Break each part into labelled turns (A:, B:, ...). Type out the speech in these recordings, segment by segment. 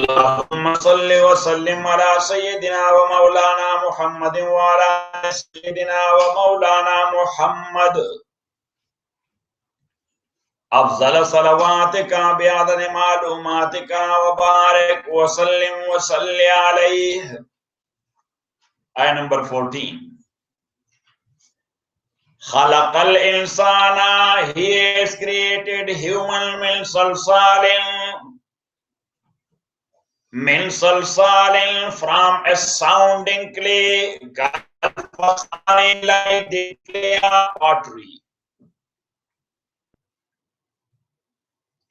A: Allahumma salli wa sallim ala Sayyidina wa Maulana Muhammadin wa ala Sayyidina wa Maulana Muhammad. أفضل صلواتك بعدد معلوماتك وبارك وسلم وصل عليه. Ayah number 14. خلق الإنسان, he has created human min salsalin from a sounding clay, like the clay of pottery.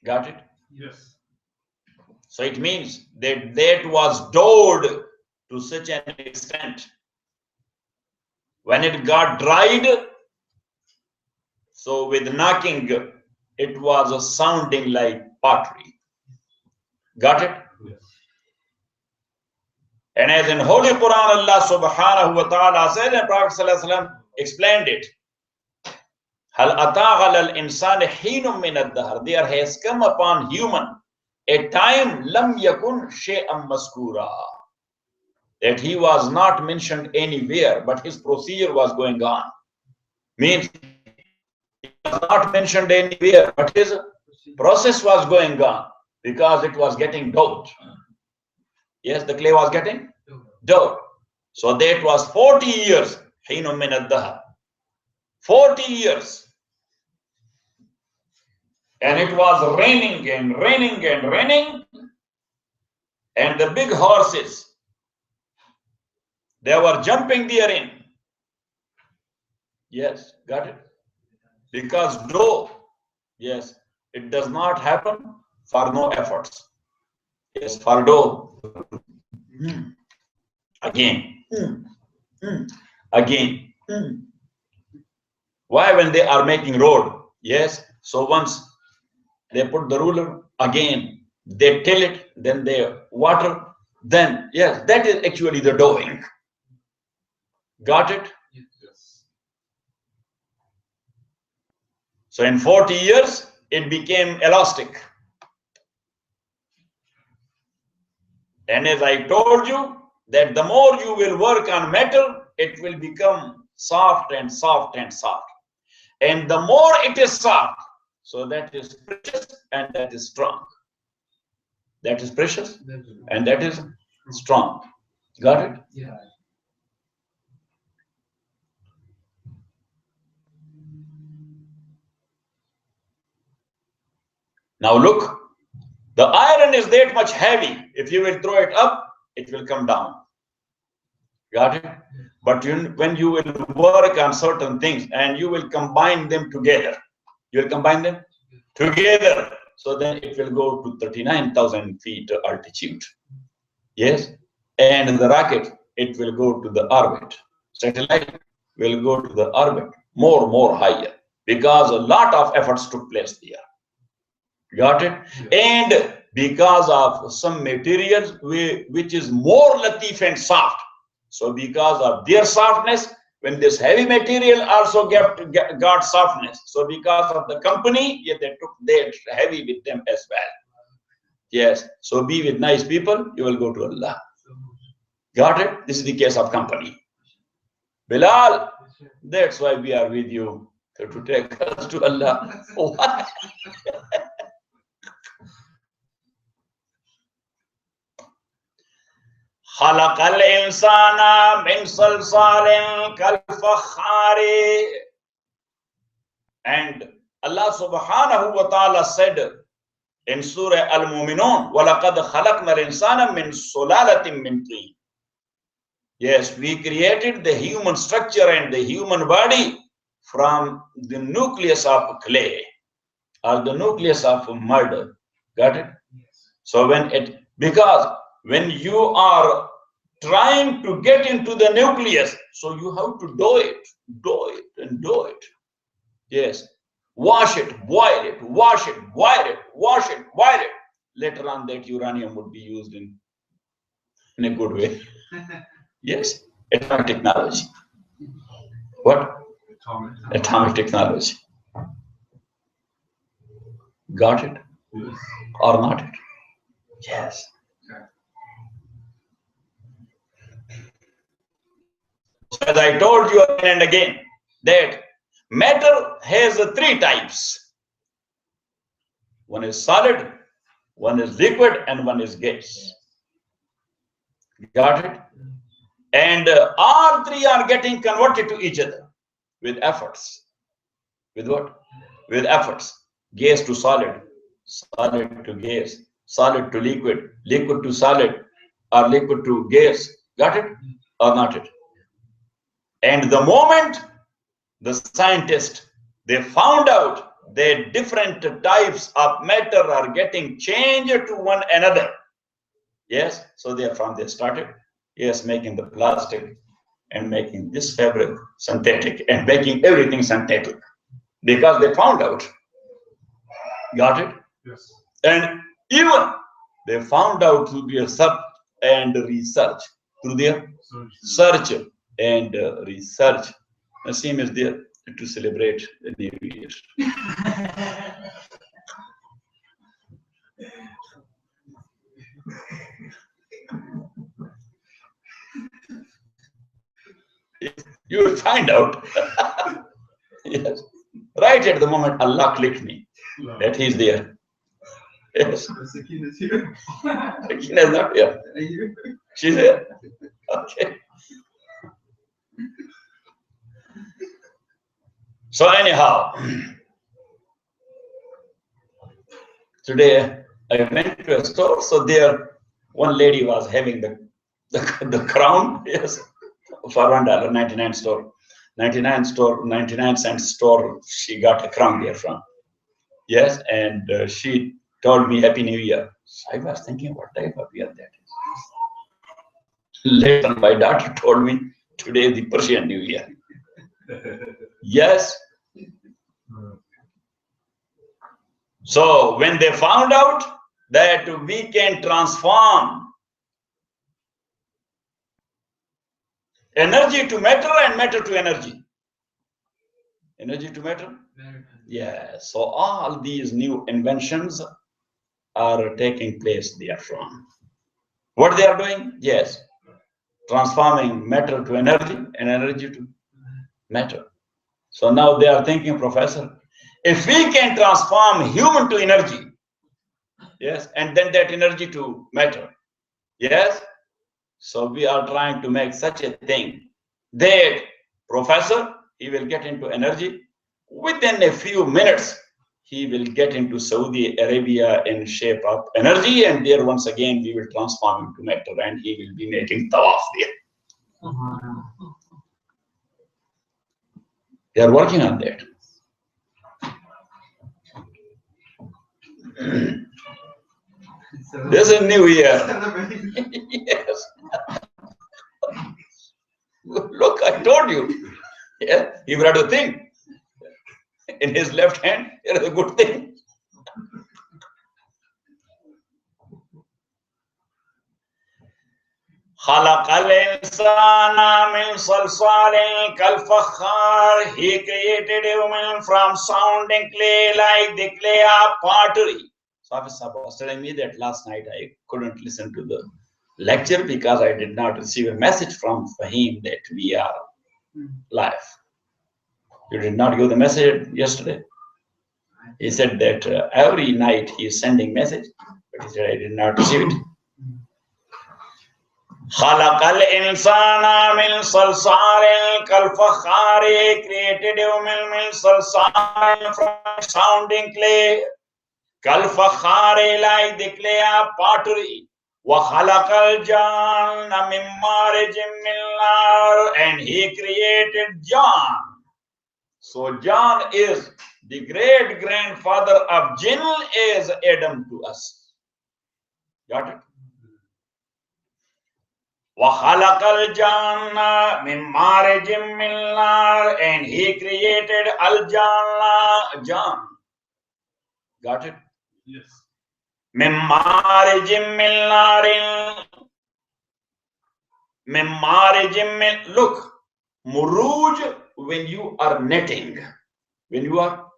A: Got it?
B: Yes.
A: So it means that was dowed to such an extent. When it got dried, so with knocking, it was sounding like pottery. Got it?
B: Yes.
A: And as in Holy Quran, Allah subhanahu wa ta'ala said, and Prophet sallallahu alaihi wasallam explained it. Hal atagha al insan hinum min ad-dahr. There has come upon human a time lam yakun shay'an maskura, that he was not mentioned anywhere, but his procedure was going on. Means he was not mentioned anywhere, but his process was going on because it was getting doughed. Yes, the clay was getting doughed. So that was 40 years. Hinum min ad-dahr. 40 years. And it was raining and raining and raining. And the big horses, they were jumping therein. Yes, got it? Because dough, yes, it does not happen for no efforts. Yes, for dough. Again. Again. Why when they are making road? Yes, so once they put the ruler, again they till it, then they water, then yes, that is actually the doughing. Got it?
B: Yes.
A: So in 40 years, it became elastic. And as I told you, that the more you will work on metal, it will become soft and soft and soft. And the more it is soft, so that is precious and that is strong. That is precious and that is strong. Got it?
B: Yeah.
A: Now look, the iron is that much heavy. If you will throw it up, it will come down. Got it? But when you will work on certain things and you will combine them together, you will combine them together, so then it will go to 39,000 feet altitude. Yes? And the rocket, it will go to the orbit. Satellite will go to the orbit more higher, because a lot of efforts took place there. Got it? And because of some materials which is more latif and soft, so because of their softness, when this heavy material also got softness, so because of the company, yeah, they took that heavy with them as well. Yes, so be with nice people, you will go to Allah. Got it? This is the case of company. Bilal, that's why we are with you, to take us to Allah. Why? خلق الإنسان من صلصال كالفخار. And Allah subhanahu wa ta'ala said in Surah Al-Mu'minun, وَلَقَدْ خَلَقْنَا الْإِنسَانَ مِنْ سُلَالَةٍ مِنْ طِينٍ. Yes, we created the human structure and the human body from the nucleus of clay or the nucleus of mud. Got it?
B: Yes.
A: So because when you are trying to get into the nucleus, so you have to do it. Yes. Wash it, boil it, wash it, boil it, wash it, boil it. Later on, that uranium would be used in a good way. Yes. Atomic technology. What? Atomic technology. Got it?
B: Yes.
A: Or not it? Yes. As I told you again and again, that matter has three types. One is solid, one is liquid, and one is gas. Got it? And all three are getting converted to each other with efforts. With what? With efforts. Gas to solid, solid to gas, solid to liquid, liquid to solid, or liquid to gas. Got it? Or not it? And the moment the scientists, they found out that different types of matter are getting changed to one another. Yes, so therefrom they started, yes, making the plastic and making this fabric synthetic and making everything synthetic because they found out. Got it? Yes. And even they found out through their search and research, through their search and research. Naseem is there to celebrate the New Year. You will find out. Yes. Right at the moment, Allah clicked me that He's there. Yes. Sakina is here. Sakina is not here. She's here. Okay. So anyhow, today I went to a store. So there, one lady was having the crown. Yes. For $1, 99 store, 99 cent store, she got a crown there from. Yes, and she told me Happy New Year. So I was thinking, what type of year that is? Later, my daughter told me today is the Persian New Year. Yes. So when they found out that we can transform energy to matter and matter to energy. Energy to matter? Yeah. So all these new inventions are taking place therefrom. What they are doing? Yes. Transforming matter to energy and energy to matter. So now they are thinking, Professor, if we can transform human to energy, yes, and then that energy to matter, yes, so we are trying to make such a thing that Professor, he will get into energy. Within a few minutes, he will get into Saudi Arabia in shape of energy, and there once again we will transform him to matter, and he will be making tawaf there. They are working on that. This is New Year. Yes. Look, I told you. Yeah, he brought a thing. In his left hand, there is a good thing. خلق الإنسان من صلصال كالفخار. He created human from sounding clay like the clay of pottery. So Officer was telling me that last night I couldn't listen to the lecture because I did not receive a message from Fahim that we are live. You did not give the message yesterday? He said that every night he is sending message, but he said I did not receive it. خلق الإنسان من صلصال كالفخار. Created human من صلصال from sounding clay. كالفخار like the clay of pottery. وخلق الجان من مارج من نار. And he created John. So John is the great grandfather of jinn, is Adam to us. Got it? وَخَلَقَ الْجَانَّ مِن مَارِجٍ مِّن نَارٍ. And he created Al-Janna, John. Got it? Yes. مِن مَارِجٍ مِّن نَارٍ. مِن مَارِجٍ مِّن. Look, muruj, when you are netting, when you are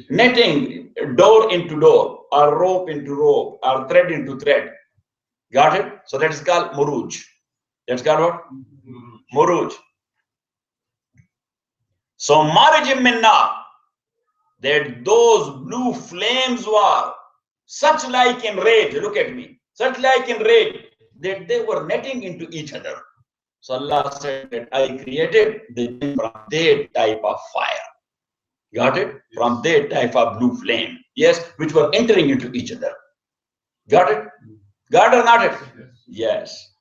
A: netting door into door, or rope into rope, or thread into thread. Got it? So that is called muruj. That's called what? Muruj. So marij minna, that those blue flames were such like in rage. Look at me. Such like in rage that they were netting into each other. So Allah said that I created the jinn from that type of fire. Got it? From that type of blue flame. Yes, which were entering into each other. Got it? Got it or not it? Yes.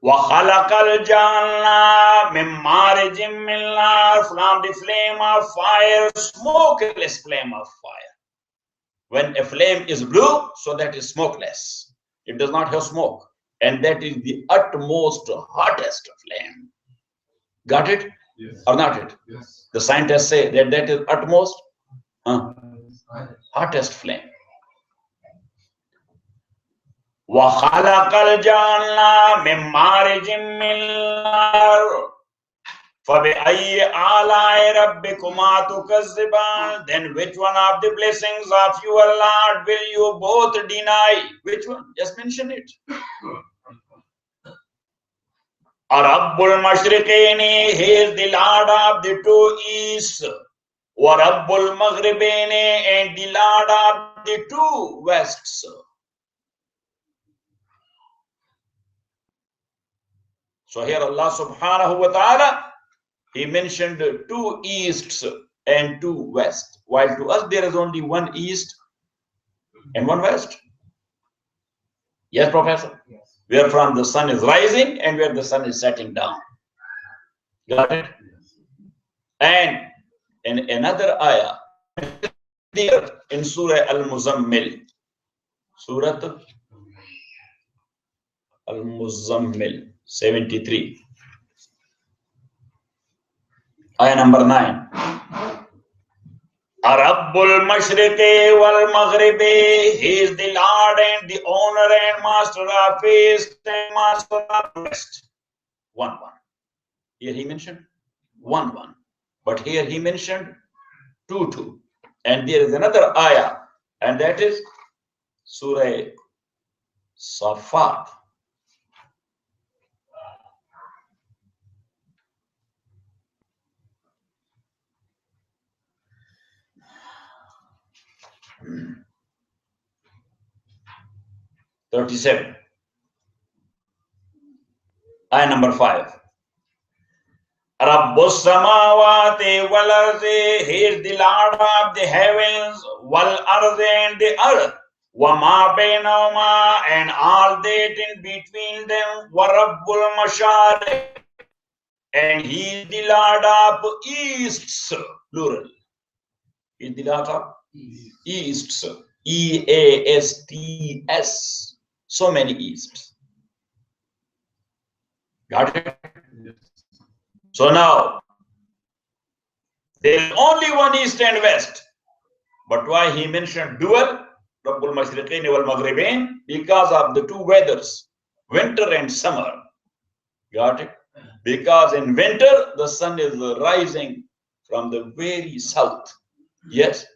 A: وَخَلَقَ الْجَنَّ مِنْ مَارِجٍ مِّن نَارٍ, from the flame of fire, smokeless flame of fire. When a flame is blue, so that is smokeless. It does not have smoke. And that is the utmost hottest flame. Got it? Yes. Or not it? Yes. The scientists say that that is utmost hottest flame. وَخَلَقَ الْجَنَّ مِنْ مَارِجٍ مِّن نَارٍ فَبِأَيِّ آلَاءِ رَبِّكُمَا تُكَذِّبَانِ, then which one of the blessings of your Lord will you both deny? Which one? Just mention it. Rabbul Mashriqaini, he is the Lord of the two east. Wa Rabbul Maghribaini, and the Lord of the two wests. So here Allah subhanahu wa ta'ala, he mentioned two easts and two west. While to us there is only one east and one west. Yes, Professor? Yes. Where from the sun is rising and where the sun is setting down. Got it? And in another ayah, in Surah Al-Muzammil, Surah Al-Muzammil 73, ayah number 9. Rabbul Mashriqi wal Maghribi, he is the Lord and the owner and master of east and master of west. 1-1. Here he mentioned 1-1. But here he mentioned 2-2. And there is another ayah, and that is Surah Safat. Hmm. 37. Ayah number 5. Rabbus samawati wal ardi, he is the Lord of the heavens, wal ardi, and the earth, wa ma bainahuma, and all that in between them, wa rabbul mashariq, and he is the Lord of easts, plural. He is the Lord of easts, E-A-S-T-S, so many easts. Got it? So now, there is only one east and west. But why he mentioned dual, Rabbul Mashriqain wal Maghribain? Because of the two weathers, winter and summer. Got it? Because in winter, the sun is rising from the very south. Yes.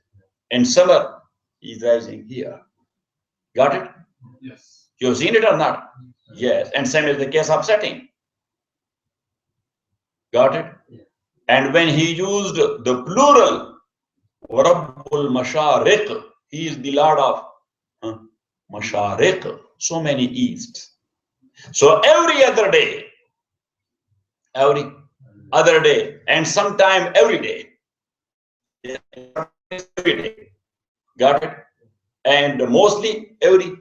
A: In summer, he is rising here. Got it? Yes. You have seen it or not? Yes. And same is the case of setting. Got it? And when he used the plural, Rabbul Mashariq, he is the Lord of Mashariq, so many easts. So every other day, and sometime every day. Got it? And mostly every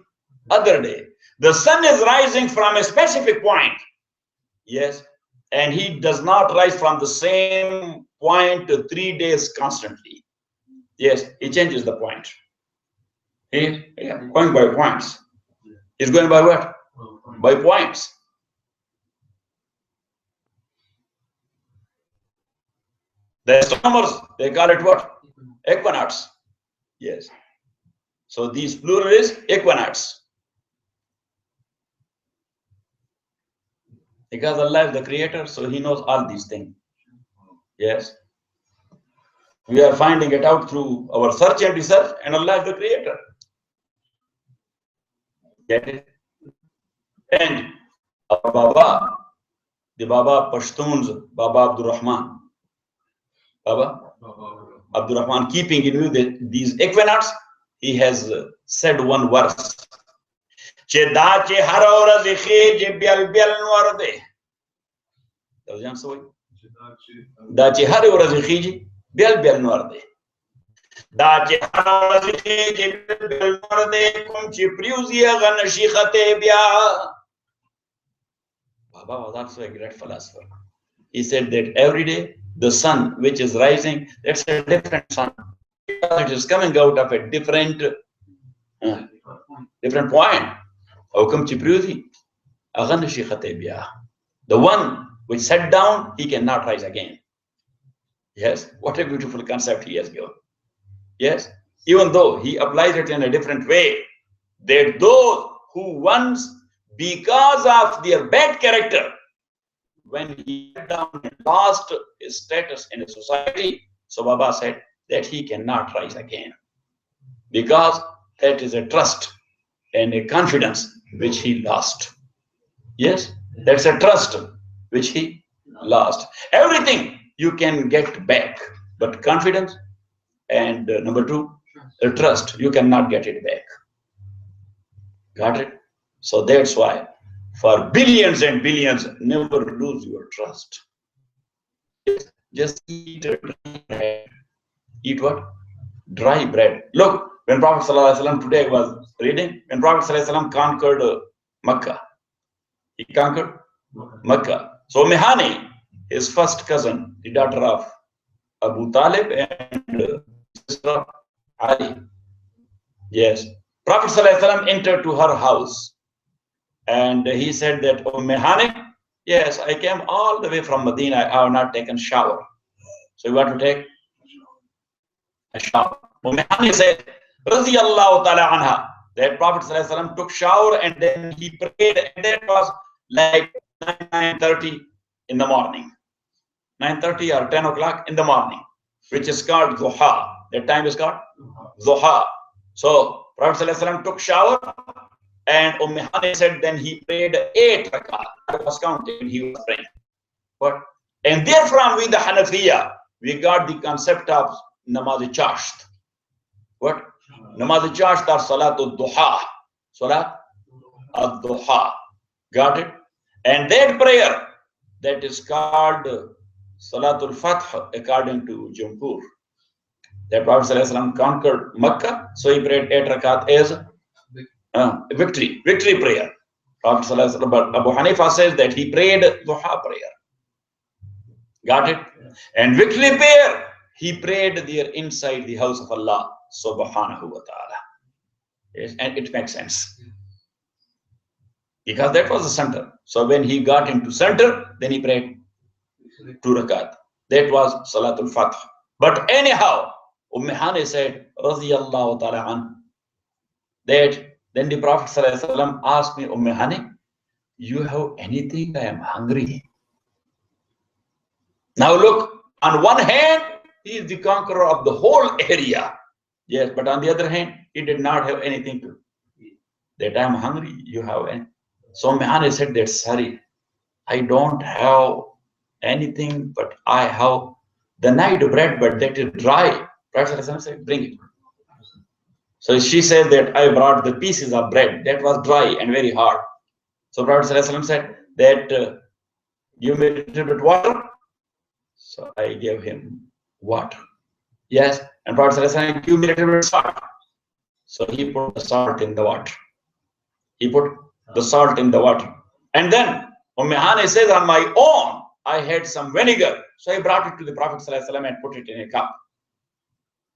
A: other day. The sun is rising from a specific point. Yes. And he does not rise from the same point 3 days constantly. Yes, he changes the point. He's going by points. He's going by what? By points. The astronomers, they call it what? Equinox. Yes. So these plural is equinox. Because Allah is the creator, so he knows all these things. Yes. We are finding it out through our search and research, and Allah is the creator. Get it? And our Baba, the Baba Pashtuns, Baba Ar-rahman, Baba Ar-rahman, keeping in view these equinox, he has said one verse. Dache har ora zikhiji bel bel norde. Dache har ora zikhiji bel norde kum chi priuzia gan shikhate bia. Baba was also a great philosopher. He said that every day the sun which is rising, that's a different sun. It is coming out of a different point. How chi priuzi agan shikhate bia. The one which sat down, he cannot rise again. Yes, what a beautiful concept he has given. Yes, even though he applies it in a different way, that those who once, because of their bad character, when he sat down and lost his status in a society, so Baba said that he cannot rise again. Because that is a trust and a confidence which he lost. Yes, that's a trust which he lost. Everything you can get back, but confidence and number two, trust, you cannot get it back. Got it? So that's why for billions and billions, never lose your trust. Just eat dry bread. Eat what? Dry bread. Look, when Prophet ﷺ today was reading, when Prophet ﷺ conquered Makkah, he conquered Makkah. So Mihani, his first cousin, the daughter of Abu Talib and sister of Ali. Yes. Prophet ﷺ entered to her house and he said that, oh Mihani, yes, I came all the way from Medina. I have not taken shower. So you want to take a shower. Oh Mihani said, Radiyallahu ta'ala anha, that Prophet ﷺ took shower and then he prayed, and that was like 9:30 in the morning. 9:30 or 10 o'clock in the morning, which is called Duha. That time is called Duha. So Prophet ﷺ took shower and Hani said then he prayed 8 rakat. I was counting, he was praying. But, and therefrom with the Hanafiya, we got the concept of Namaz-e-Chasht. What? Namaz-e-Chasht or Salatul Duha. Salat al-Duha. Got it? And that prayer, that is called Salatul Fath according to Jumhur. That Prophet ﷺ conquered Makkah, so he prayed 8 rakat as victory prayer. Prophet ﷺ, but Abu Hanifa says that he prayed Duha prayer. Got it? And victory prayer, he prayed there inside the house of Allah subhanahu wa ta'ala. Yes, and it makes sense. Because that was the center. So when he got into center, then he prayed 2 rakat. That was Salatul Fath. But anyhow, Hani said, Radiyallahu ta'ala an, that then the Prophet ﷺ asked me, Hani, you have anything? I am hungry. Now look, on one hand, he is the conqueror of the whole area. Yes, but on the other hand, he did not have anything to eat. That I am hungry, you have any. So Hani said that, sorry, I don't have anything, but I have the night bread, but that is dry. Prophet ﷺ said, bring it. So she said that I brought the pieces of bread that was dry and very hard. So Prophet ﷺ said that give me a little bit water. So I gave him water. Yes, and Prophet ﷺ said, give me a little bit salt. So he put the salt in the water. He put the salt in the water. And then Hani says, on my own, I had some vinegar. So I brought it to the Prophet ﷺ and put it in a cup.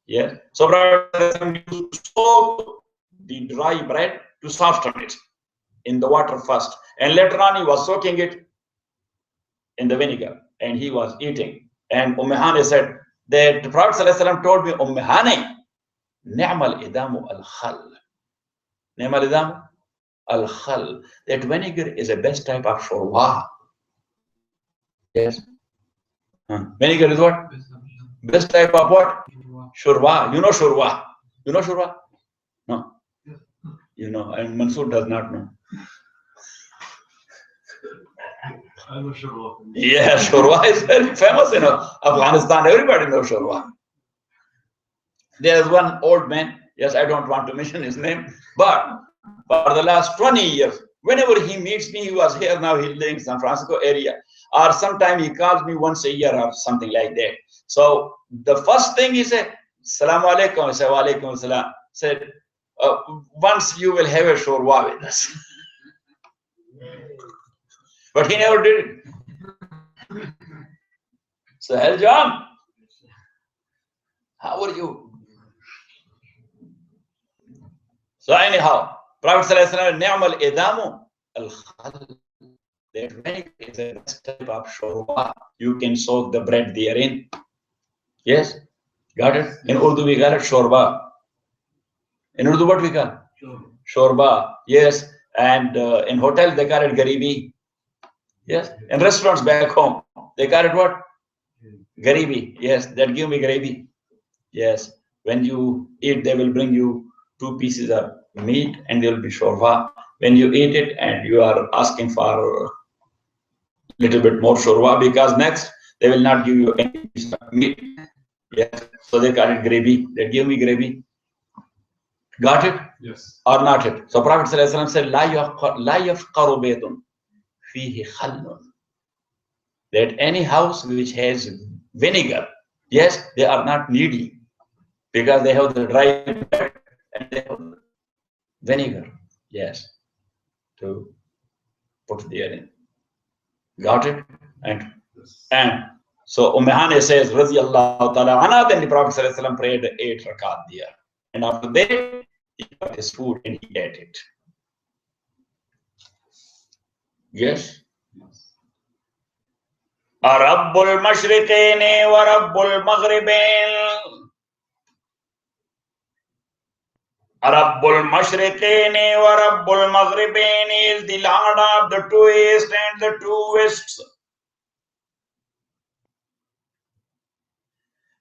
A: Yeah. So Prophet used to soak the dry bread to soften it in the water first. And later on he was soaking it in the vinegar and he was eating. And Hani said that the Prophet ﷺ told me, Hani, ni'mal idamu al-khal. Ni'mal idamu al-khal. That vinegar is the best type of shurwa. Yes. Vinegar is what? Best type of what? Shurwa. You know shurwa? You know shurwa? No. You know, and Mansoor does not know.
B: I know shorwa.
A: Yeah, shorwa is very famous in Afghanistan. Everybody knows shorwa. There's one old man, yes, I don't want to mention his name, but for the last 20 years, whenever he meets me, he was here, now he lives in San Francisco area, or sometime he calls me once a year or something like that. So the first thing he said, Salaam alaikum, I said, wa alaikum salam. Said, once you will have a shorwa with us. But he never did it. So, hey John, how are you? So anyhow, Prophet ﷺ, ni'mal idamu al-khal. That vinegar is the best type of shorba. You can soak the bread therein. Yes, got it? In Urdu we call it shorba. In Urdu what we call? Shorba. Yes, and in hotel they call it garibi. Yes, in restaurants back home they call it what? Garibi. Yes, that give me gravy. Yes, when you eat, they will bring you 2 pieces of meat and there will be shorba. When you eat it and you are asking for a little bit more shorba, because next they will not give you any piece of meat. Yes, so they call it gravy. They give me gravy. Got it?
B: Yes.
A: Or not it? So Prophet ﷺ said, La yafqaru baytun fihi khallun. That any house which has vinegar, yes, they are not needy because they have the dry bread and they have vinegar, yes, to put there in. Got it? And so Ummahane says, Radiyallahu ta'ala anha, then the Prophet ﷺ prayed 8 rakat there. And after that, he got his food and he ate it. Yes? Rabbul Mashriqaini wa Rabbul Maghribain. Rabbul Mashriqaini wa Rabbul Maghribain is the Lord of the 2 east and the 2 wests.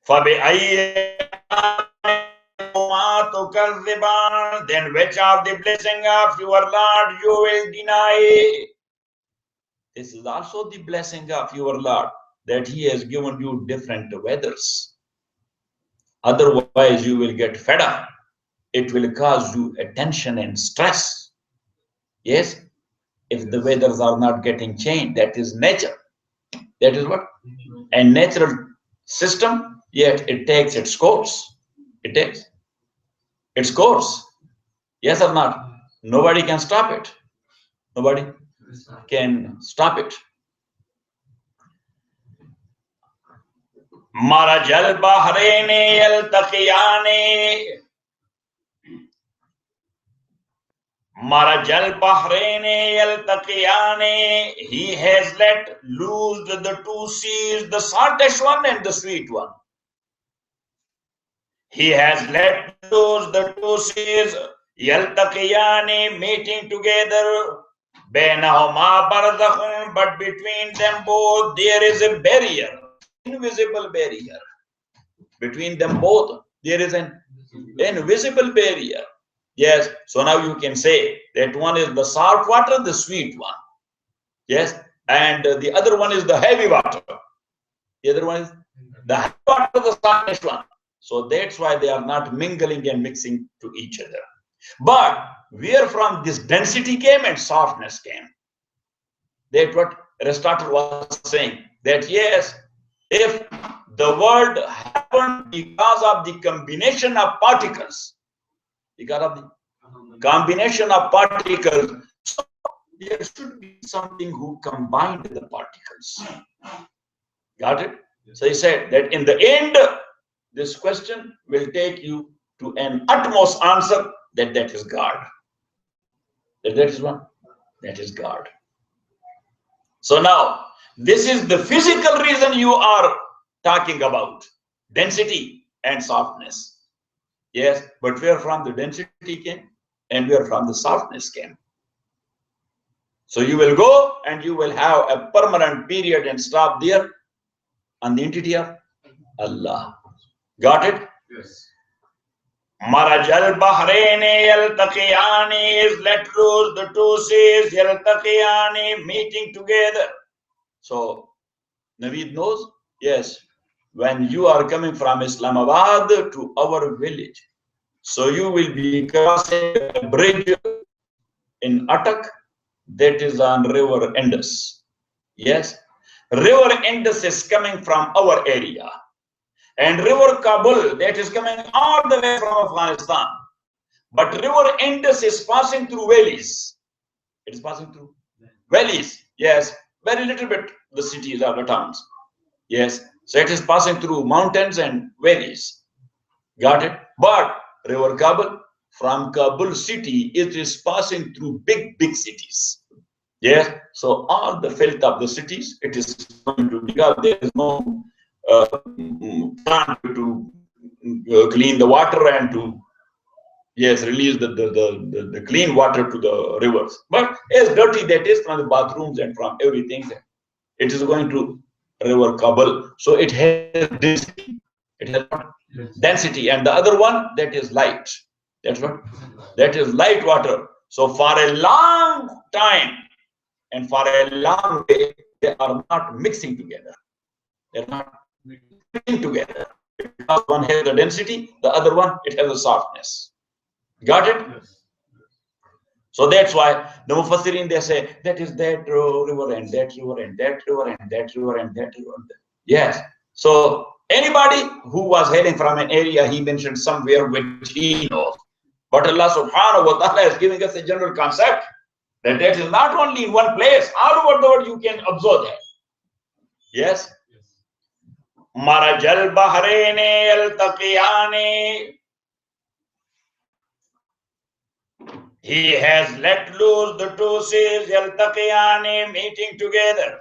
A: Then which of the blessing of your Lord you will deny? This is also the blessing of your Lord, that He has given you different weathers. Otherwise, you will get fed up. It will cause you attention and stress. Yes? If the weathers are not getting changed, that is nature. That is what? A natural system, yet it takes its course. It takes its course. Yes or not? Nobody can stop it. Nobody can stop it. Marajal Bahraini Yaltaqiyani. Marajal Bahraini Yaltaqiyani. He has let loose the 2 seas, the saltish one and the sweet one. He has let loose the 2 seas, Yaltaqiyani, meeting together. Bainahuma barzakhun, but between them both there is a barrier, invisible barrier. Between them both there is an invisible barrier. Yes, so now you can say that one is the salt water, the sweet one. Yes, and the other one is the heavy water. The other one is the heavy water, the saltish one. So that's why they are not mingling and mixing to each other. But where from this density came and softness came. That's what Aristotle was saying. That yes, if the world happened because of the combination of particles, because of the combination of particles, so there should be something who combined the particles. Got it? So he said that in the end, this question will take you to an utmost answer that is God. That is what? That is God. So now, this is the physical reason you are talking about. Density and softness. Yes, but where from the density came and where from the softness came. So you will go and you will have a permanent period and stop there on the entity of Allah. Got it?
B: Yes.
A: Marajal Bahraini Yaltaqiyani is let loose the 2 seas Yaltaqiyani, meeting together. So Naveed knows, yes, when you are coming from Islamabad to our village, so you will be crossing a bridge in Atak, that is on River Indus. Yes, River Indus is coming from our area, and River Kabul, that is coming all the way from Afghanistan. But River Indus is passing through valleys. It is passing through valleys. Yes, very little bit the cities or the towns. Yes, so it is passing through mountains and valleys. Got it? But River Kabul, from Kabul city, it is passing through big cities. Yes, so all the filth of the cities, it is going to, because there is no plant to clean the water and to, yes, release the clean water to the rivers. But as dirty that is from the bathrooms and from everything, it is going to River Kabul. So it has density. It has density. And the other one, that is light. That's what? That is light water. So for a long time and for a long way, they are not mixing together. They're not mixing together. Because one has the density, the other one, it has a softness. Got it? Yes. So that's why the Mufassirin, they say that is that river and that river and that river and that river and that river. Yes. So anybody who was hailing from an area, he mentioned somewhere which he knows. But Allah subhanahu wa ta'ala is giving us a general concept that that is not only in one place, all over the world you can observe that. Yes. Marajal Bahrayni al-Taqiyani. He has let loose the two seas, yaltaqiyani, meeting together.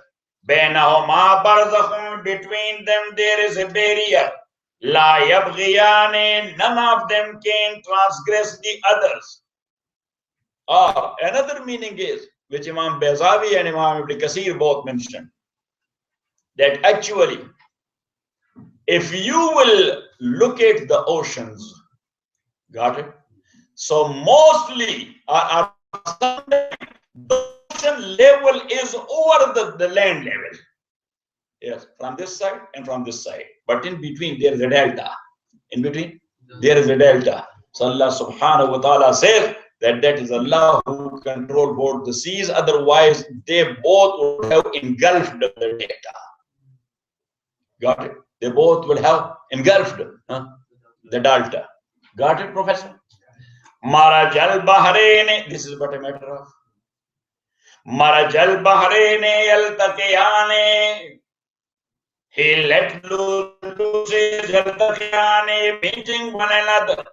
A: Bainahuma barzakhun, between them there is a barrier. La yabghiyani, none of them can transgress the others. Or another meaning is, which Imam Bazawi and Imam Ibn Kasir both mentioned, that actually, if you will look at the oceans, got it? So mostly, the ocean level is over the land level. Yes, from this side and from this side. But in between, there is a delta. In between, there is a delta. So Allah subhanahu wa ta'ala says that that is Allah who controls both the seas. Otherwise, they both would have engulfed the delta. Got it? They both will have engulfed the delta. Got it, Professor? Marajal Bahrayni, this is but a matter of Marajal Bahrayni yaltaqiyani. He let loose yaltaqiyani, meeting one another.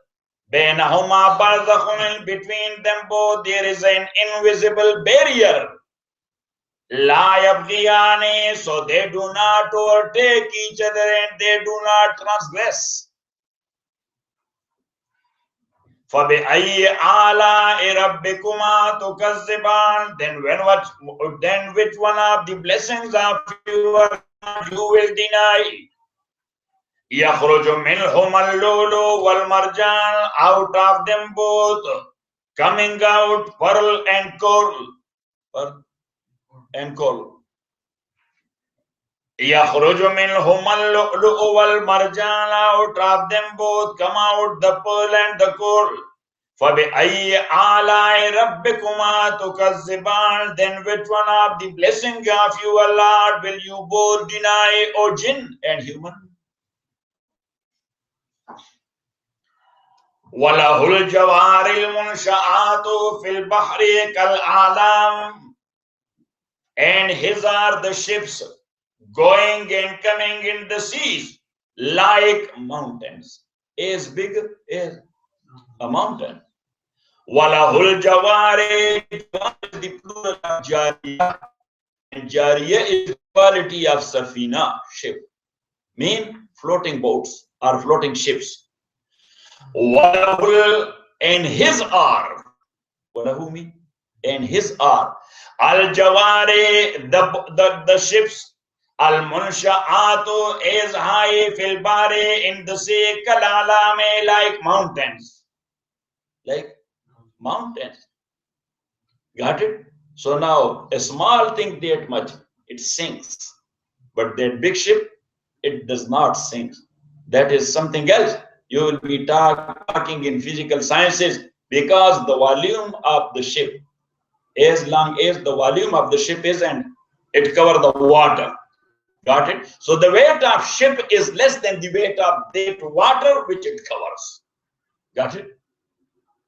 A: Bainahuma barzakhun, between them both there is an invisible barrier. La yabghiyani, so they do not overtake each other and they do not transgress. فَبِأَيِّ آلَاءِ رَبِّكُمَا تُكَذِّبَانِ, then which one of the blessings of you will deny? يَخْرُجُ مِنْهُمَ اللُّؤْلُؤُ وَالْمَرْجَانُ, out of them both coming out pearl and coral. Pearl and coral. يَخْرُجُ مِنْهُمَ اللُّؤْلُؤُ وَالْمَرْجَانُ, out of them both come out the pearl and the coral. فَبِأَيِّ آلَاءِ رَبِّكُمَا تُكَذِّبَانِ, then which one of the blessing of you, Allah, will you both deny, O jinn and human? وَلَهُ الْجَوَارِ الْمُنْشَآتُ فِي الْبَحْرِ كَالْأَعْلَامِ, and his are the ships going and coming in the seas like mountains, as big as a mountain. Walahul Jawari, the plural of Jariya, and Jariya is the quality of Safina, ship, mean floating boats or floating ships. Walahul, and his are, Walahu mean, and his are, Al Jawari, the ships, Al Munsha'atu, is high fil bari, in the sea, Kalalame, like mountains. Like mountains. Got it? So now a small thing that much it sinks. But that big ship, it does not sink. That is something else. You will be talking in physical sciences, because the volume of the ship, as long as the volume of the ship is, and it covers the water. Got it? So the weight of ship is less than the weight of that water which it covers. Got it?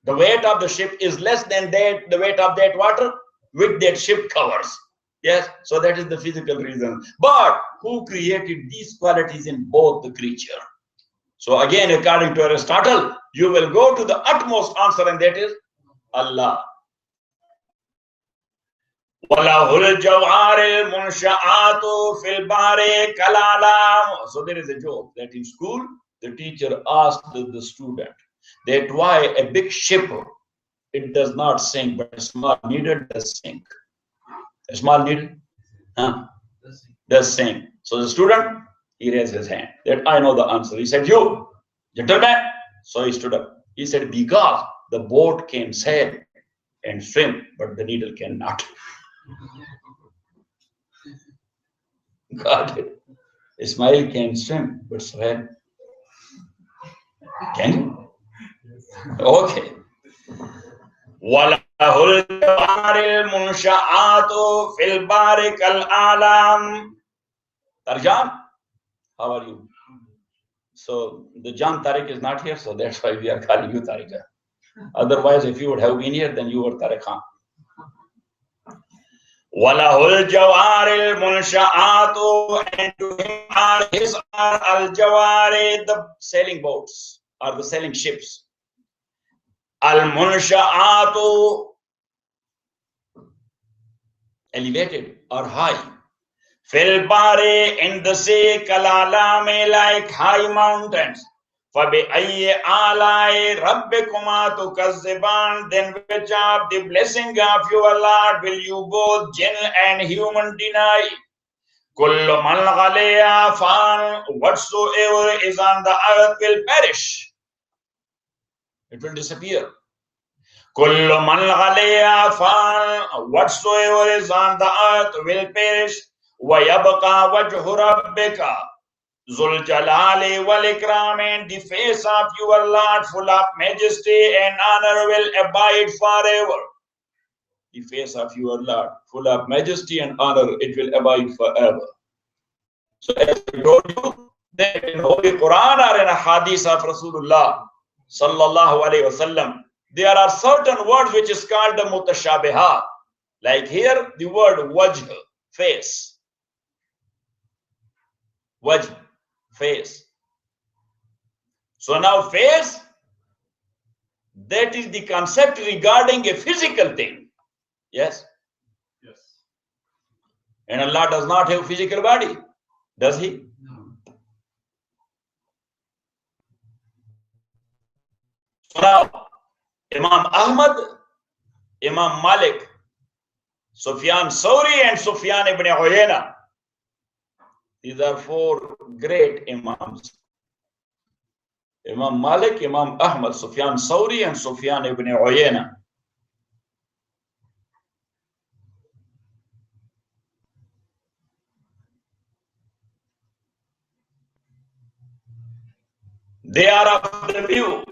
A: The weight of the ship is less than that, the weight of that water which that ship covers. Yes, so that is the physical reason. But who created these qualities in both the creature? So again, according to Aristotle, you will go to the utmost answer, and that is Allah. So there is a joke that in school, the teacher asked the student that why a big ship, it does not sink, but a small needle does sink. A small needle does sink. So the student, he raised his hand that I know the answer. He said, you, gentleman. So he stood up. He said, because the boat can sail and swim, but the needle cannot. Got it. Ismail can swim, but Suhail can you? Okay. وَلَهُ الْجَوَارِ الْمُنْشَآتُ فِي الْبَارِ كَالْأَعْلَامِ. Tarjan, how are you? So the Jan Tariq is not here, so that's why we are calling you Tariq. Otherwise, if you would have been here, then you were Tariq Khan. وَلَهُ الْجَوَارِ الْمُنْشَآتُ, and to him are his al-jawari, the sailing boats, or the sailing ships. Al-munsha'atu, elevated or high. Fil bari, in the sea, kalalame, like high mountains. فَبِأَيِّ آلَاءِ رَبِّكُمَا تُكَذِّبَانِ, then which of the blessing of your Lord will you both jinn and human deny? كُلُّ مَنْ عَلَيْهَا فَانٍ, whatsoever is on the earth will perish. It will disappear. كُلُّ مَنْ عَلَيْهَا فَانٍ, whatsoever is on the earth will perish. وَيَبْقَى وَجْهُ رَبِّكَ Zul Jalali wal Ikram, and the face of your Lord full of majesty and honor will abide forever. The face of your Lord full of majesty and honor, it will abide forever. So as I told you, that in Holy Quran or in a hadith of Rasulullah sallallahu alayhi wasallam, there are certain words which is called the mutashabiha. Like here, the word wajh, face. Wajh, face. So now face, that is the concept regarding a physical thing. Yes? Yes. And Allah does not have physical body, does he? No. So now, Imam Ahmad, Imam Malik, Sufyan Sawri and Sufyan ibn Uyayna, these are four great Imams. Imam Malik, Imam Ahmad, Sufyan Sawri and Sufyan ibn Uyayna. They are of the view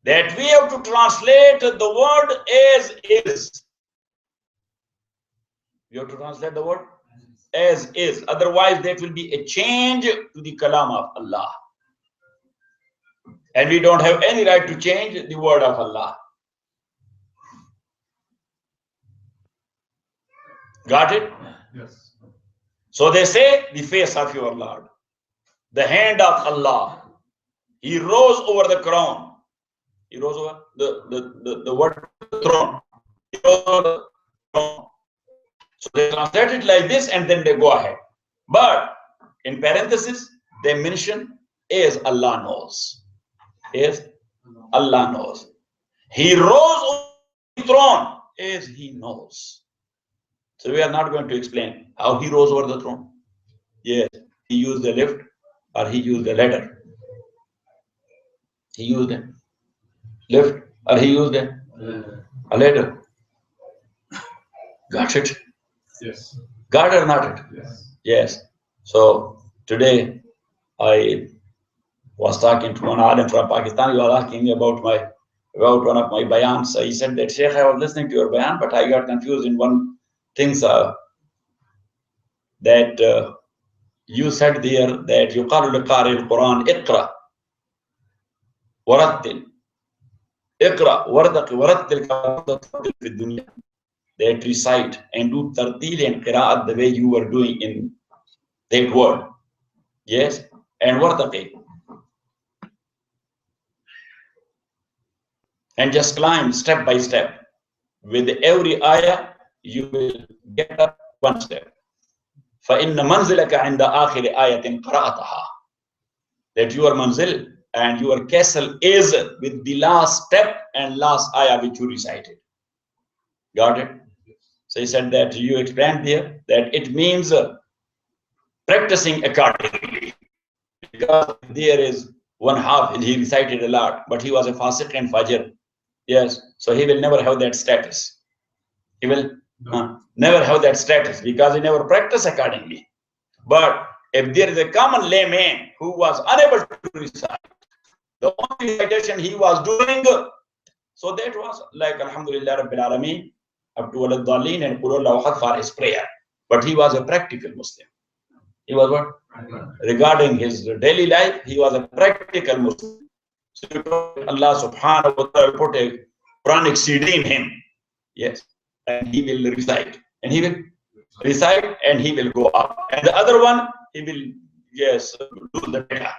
A: that we have to translate the word as is. We have to translate the word as is. Otherwise, that will be a change to the kalam of Allah. And we don't have any right to change the word of Allah. Got it? Yes. So they say, the face of your Lord, the hand of Allah. He rose over the crown. He rose over the word throne. He rose over the throne. So they translate it like this and then they go ahead. But in parenthesis, they mention as Allah knows. As Allah knows. He rose over the throne as he knows. So we are not going to explain how he rose over the throne. Yes, he used the lift or he used the ladder. He used a lift or he used a ladder. Got it?
B: Yes.
A: Got it or not it?
B: Yes.
A: Yes. So today I was talking to one alim from Pakistan. He was asking me about one of my bayans. So he said that, Sheikh, I was listening to your bayan, but I got confused in one thing, that you said there that يقال لقارئ القرآن اقرأ ورتل اقرأ ورتل كما ترتل في الدنيا. That recite and do tartil and qira'at the way you were doing in that word. Yes, and wartaqi. And just climb step by step. With every ayah, you will get up one step. فَإِنَّ مَنْزِلَكَ عِنْدَ آخِرِ آيَةٍ قَرَأَتَهَا. That your manzil and your castle is with the last step and last ayah which you recited. Got it? So he said that you explained there that it means practicing accordingly. Because there is one half, he recited a lot, but he was a fasiq and fajr. Yes, so he will never have that status. He will never have that status because he never practiced accordingly. But if there is a common layman who was unable to recite, the only recitation he was doing, so that was like Alhamdulillah Rabbil Alameen, up to Al-Dalleen and Qul Allahu for his prayer. But he was a practical Muslim. He was what? Regarding his daily life, he was a practical Muslim. So Allah subhanahu wa ta'ala put a Quranic CD in him. Yes. And he will recite. And he will recite and he will go up. And the other one, he will, yes, lose the data.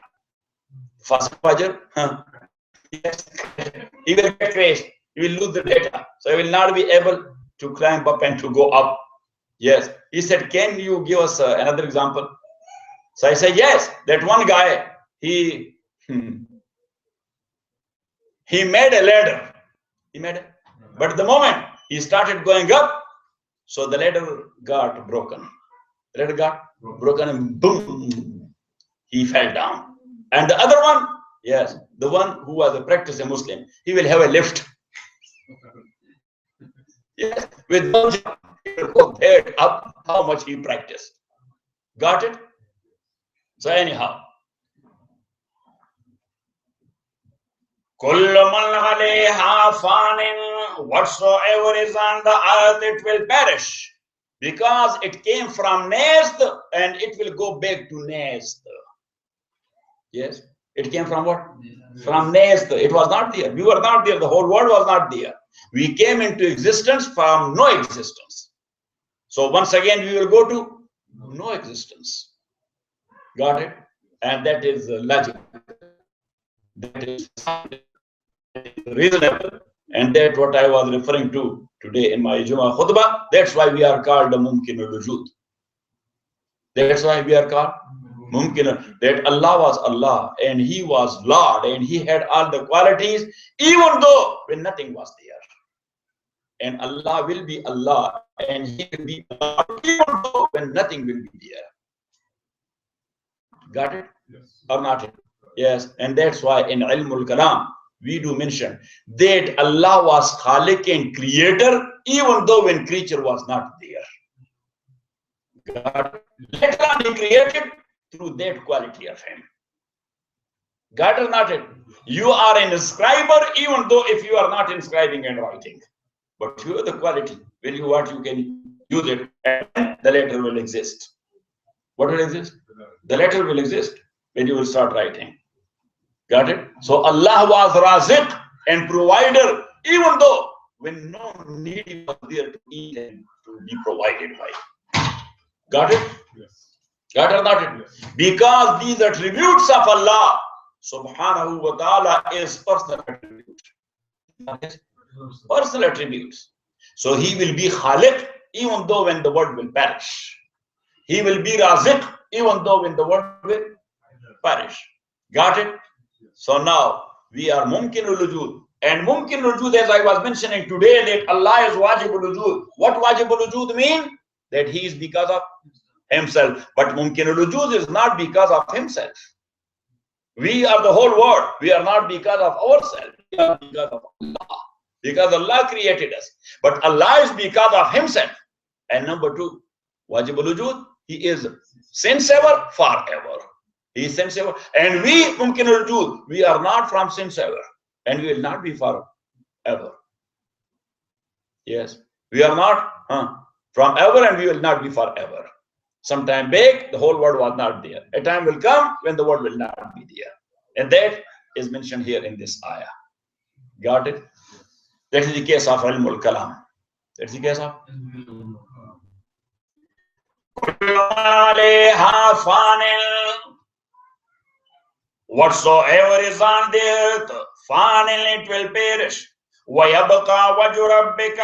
A: Fast Fajr, yes. He will get crashed. He will lose the data. So he will not be able to climb up and to go up. Yes. He said, can you give us another example? So I said, yes, that one guy, he made a ladder. He made it. But the moment he started going up, so the ladder got broken. The ladder got broken and boom, he fell down. And the other one, yes, the one who was a practicing Muslim, he will have a lift. Yes, with one jump, he will go there up how much he practiced. Got it? So anyhow, whatsoever is on the earth, it will perish. Because it came from nest and it will go back to nest. Yes, it came from what? From nest. It was not there. We were not there. The whole world was not there. We came into existence from no existence. So once again, we will go to no existence. Got it? And that is logic. That is reasonable. And that's what I was referring to today in my Jummah khutbah. That's why we are called the Mumkinul Wujud. That's why we are called Mumkin. That Allah was Allah and He was Lord and He had all the qualities, even though when nothing was there. And Allah will be Allah and He will be Allah, even though when nothing will be there. Got it?
B: Yes.
A: Or not it? Yes. And that's why in Ilmul Kalam, we do mention that Allah was Khaliq and Creator, even though when creature was not there. God, later on He created through that quality of Him. God or not it? You are an inscriber, even though if you are not inscribing and writing. But you have the quality. When you want, you can use it, and the letter will exist. What will exist? The letter will exist when you will start writing. Got it? So Allah was Raziq and provider, even though when no need was there to eat and to be provided by. Got it?
B: Yes.
A: Got it or not it? Yes. Because these attributes of Allah subhanahu wa ta'ala is personal attributes. Personal attributes. So He will be Khaliq even though when the world will perish. He will be Raziq even though when the world will perish. Got it? So now we are Mumkinul Wujud. And Mumkinul Wujud, as I was mentioning today, that Allah is Wajibul Wujud. What Wajibul Wujud mean? That He is because of Himself. But Mumkinul Wujud is not because of Himself. We are the whole world. We are not because of ourselves. We are because of Allah. Because Allah created us. But Allah is because of Himself. And number two, Wajibul wujud, he is since ever, forever. He is since ever. And we, mumkinul wujud, we are not from since ever. And we will not be forever. Yes. We are not from ever, and we will not be forever. Sometime back, the whole world was not there. A time will come when the world will not be there. And that is mentioned here in this ayah. Got it? That is the case of ilmul kalam. That's the case of whatsoever is on the earth, fanil, it will perish. وَيَبْقَى وَجْهُ رَبِّكَ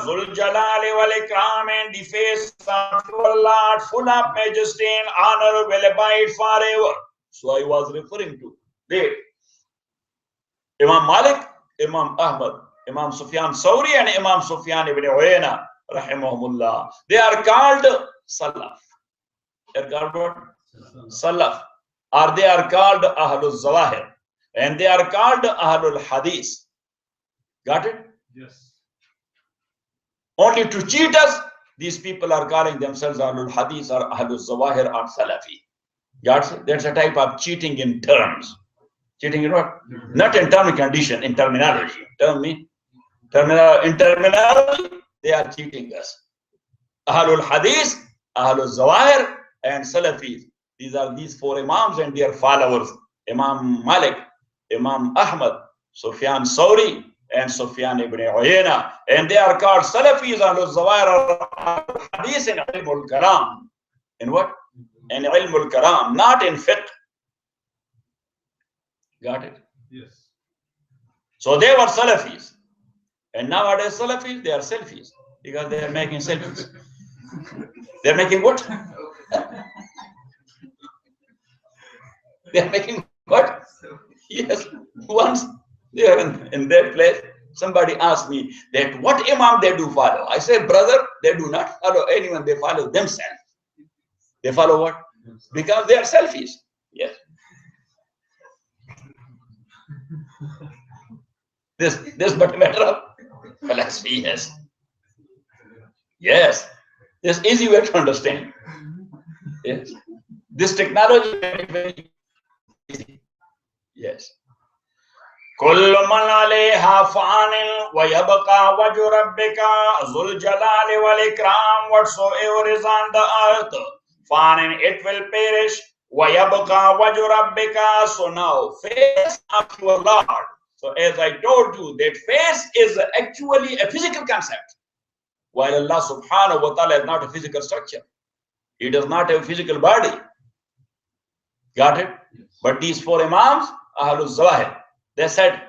A: ذُو الْجَلَالِ وَالْإِكْرَامِ, and the face of your Lord, full of majesty and honor, will abide forever. So I was referring to that Imam Malik, Imam Ahmad, Imam Sufyan Sawri, and Imam Sufyan ibn Uyayna, rahimahumullah. They are called Salaf. They are called what? Salaf. Or they are called Ahlul Zawahir. And they are called Ahlul Hadith. Got it?
B: Yes.
A: Only to cheat us, these people are calling themselves Ahlul Hadith or Ahlul Zawahir or Salafi. Got it? That's a type of cheating in terms. Cheating in what? Not in term and condition, in terminology. In terminology, they are cheating us. Ahlul Hadith, Ahlul Zawahir, and Salafis. These are these four Imams and their followers. Imam Malik, Imam Ahmad, Sufyan Sawri, and Sufyan ibn Uyayna. And they are called Salafis, Ahlul Zawahir, Ahlul Hadith, and Ilmul Kalam. In what? In Ilmul Kalam, not in fiqh. Got it?
B: Yes.
A: So they were Salafis. And nowadays Salafis, they are selfies. Because they are making selfies. They are making what? They are making what? Yes. Once they are in that place, somebody asked me that what Imam they do follow. I said, brother, they do not follow anyone, they follow themselves. They follow what? Because they are selfies. Yes. This but a matter of philosophy, yes. Yes. This easy way to understand. Yes. This technology is very, very easy. Yes. كل من عليها فان ويبقى وجه ربك ذو الجلال والإكرام. Whatsoever is on the earth, fan, it will perish. ويبقى وجه ربك. So now, face of your Lord. So as I told you, that face is actually a physical concept. While Allah subhanahu wa ta'ala is not a physical structure. He does not have a physical body. Got it? Yes. But these four Imams, Ahlul Zawahir, they said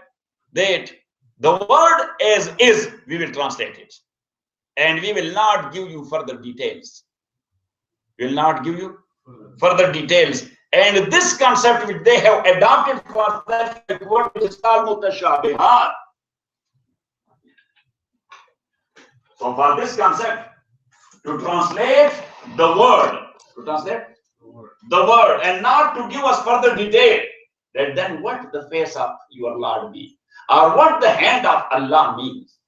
A: that the word as is, we will translate it. And we will not give you further details. We will not give you further details. And this concept which they have adopted for that word is called mutashabihat. So for this concept, to translate the word, and not to give us further detail, that then what the face of your Lord be, or what the hand of Allah means.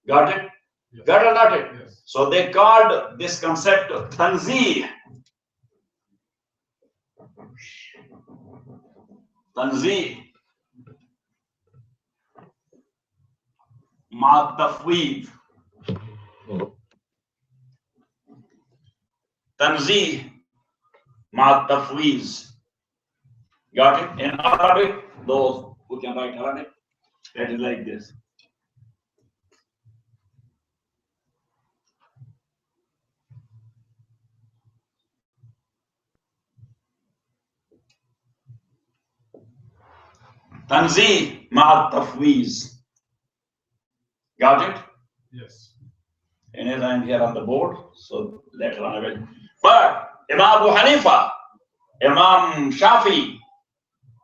A: Got it? Yes. Got it or not it? Yes. So they called this concept tanzih. Tanzih ma tafweed. Tanzih ma tafweez. Got it? In Arabic, those who can write Arabic, that is like this. Tanzih ma tafweez. Got it?
B: Yes.
A: And as I am here on the board, so later on I will. But Imam Abu Hanifa, Imam Shafi,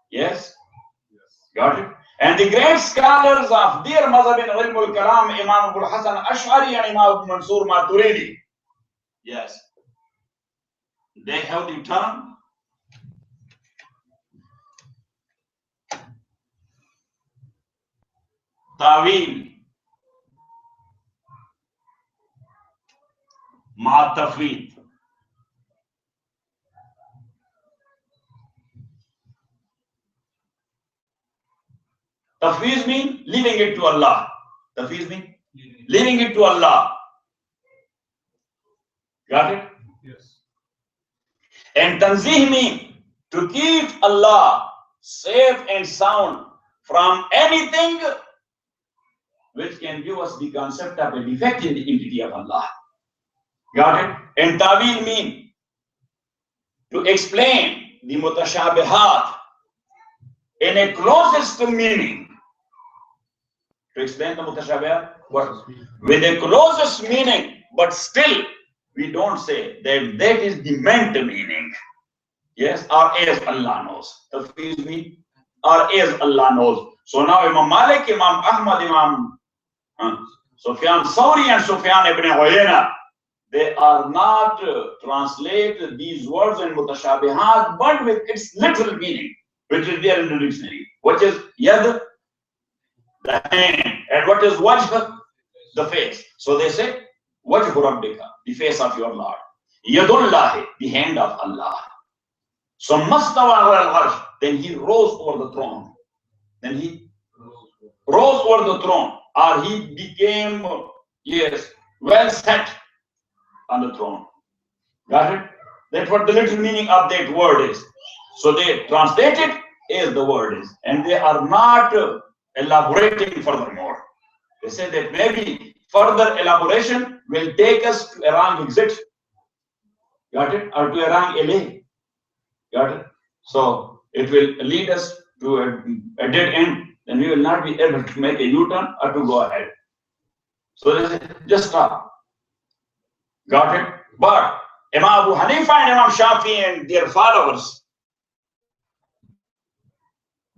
A: yes? Got it? And the great scholars of their mazhab in Ilmul Kalam, Imam Abu Hasan Ash'ari and Imam Abu Mansur Maturidi, yes, they have the term Tawil ma tafweed. Tafweed means leaving it to Allah. Tafweed means leaving it to Allah. Got it?
B: Yes.
A: And tanzih means to keep Allah safe and sound from anything which can give us the concept of a defect in the entity of Allah. Got it? And ta'wil means to explain the mutashabihat in a closest meaning. To explain the mutashabihat with a closest meaning, but still we don't say that that is the meant meaning. Yes, or as Allah knows. Tafweez means or as Allah knows. So now Imam Malik, Imam Ahmad, Imam Sufyan Sawri and Sufyan ibn Uyayna, they are not translate these words in mutashabihat, but with its literal meaning, which is there in the dictionary. What is yad? The hand. And what is wajh? The face. So they say wajhu rabbika, the face of your Lord. Yadullahi, the hand of Allah. So mastawa al-arsh, then he rose over the throne. Then he rose over the throne, or he became, yes, well set on the throne. Got it? That's what the literal meaning of that word is. So they translate it as the word is, and they are not elaborating furthermore. They say that maybe further elaboration will take us to a wrong exit. Got it? Or to a wrong LA. Got it? So it will lead us to a dead end, and we will not be able to make a U-turn or to go ahead. So they say, just stop. Got it? But Imam Abu Hanifa and Imam Shafi and their followers,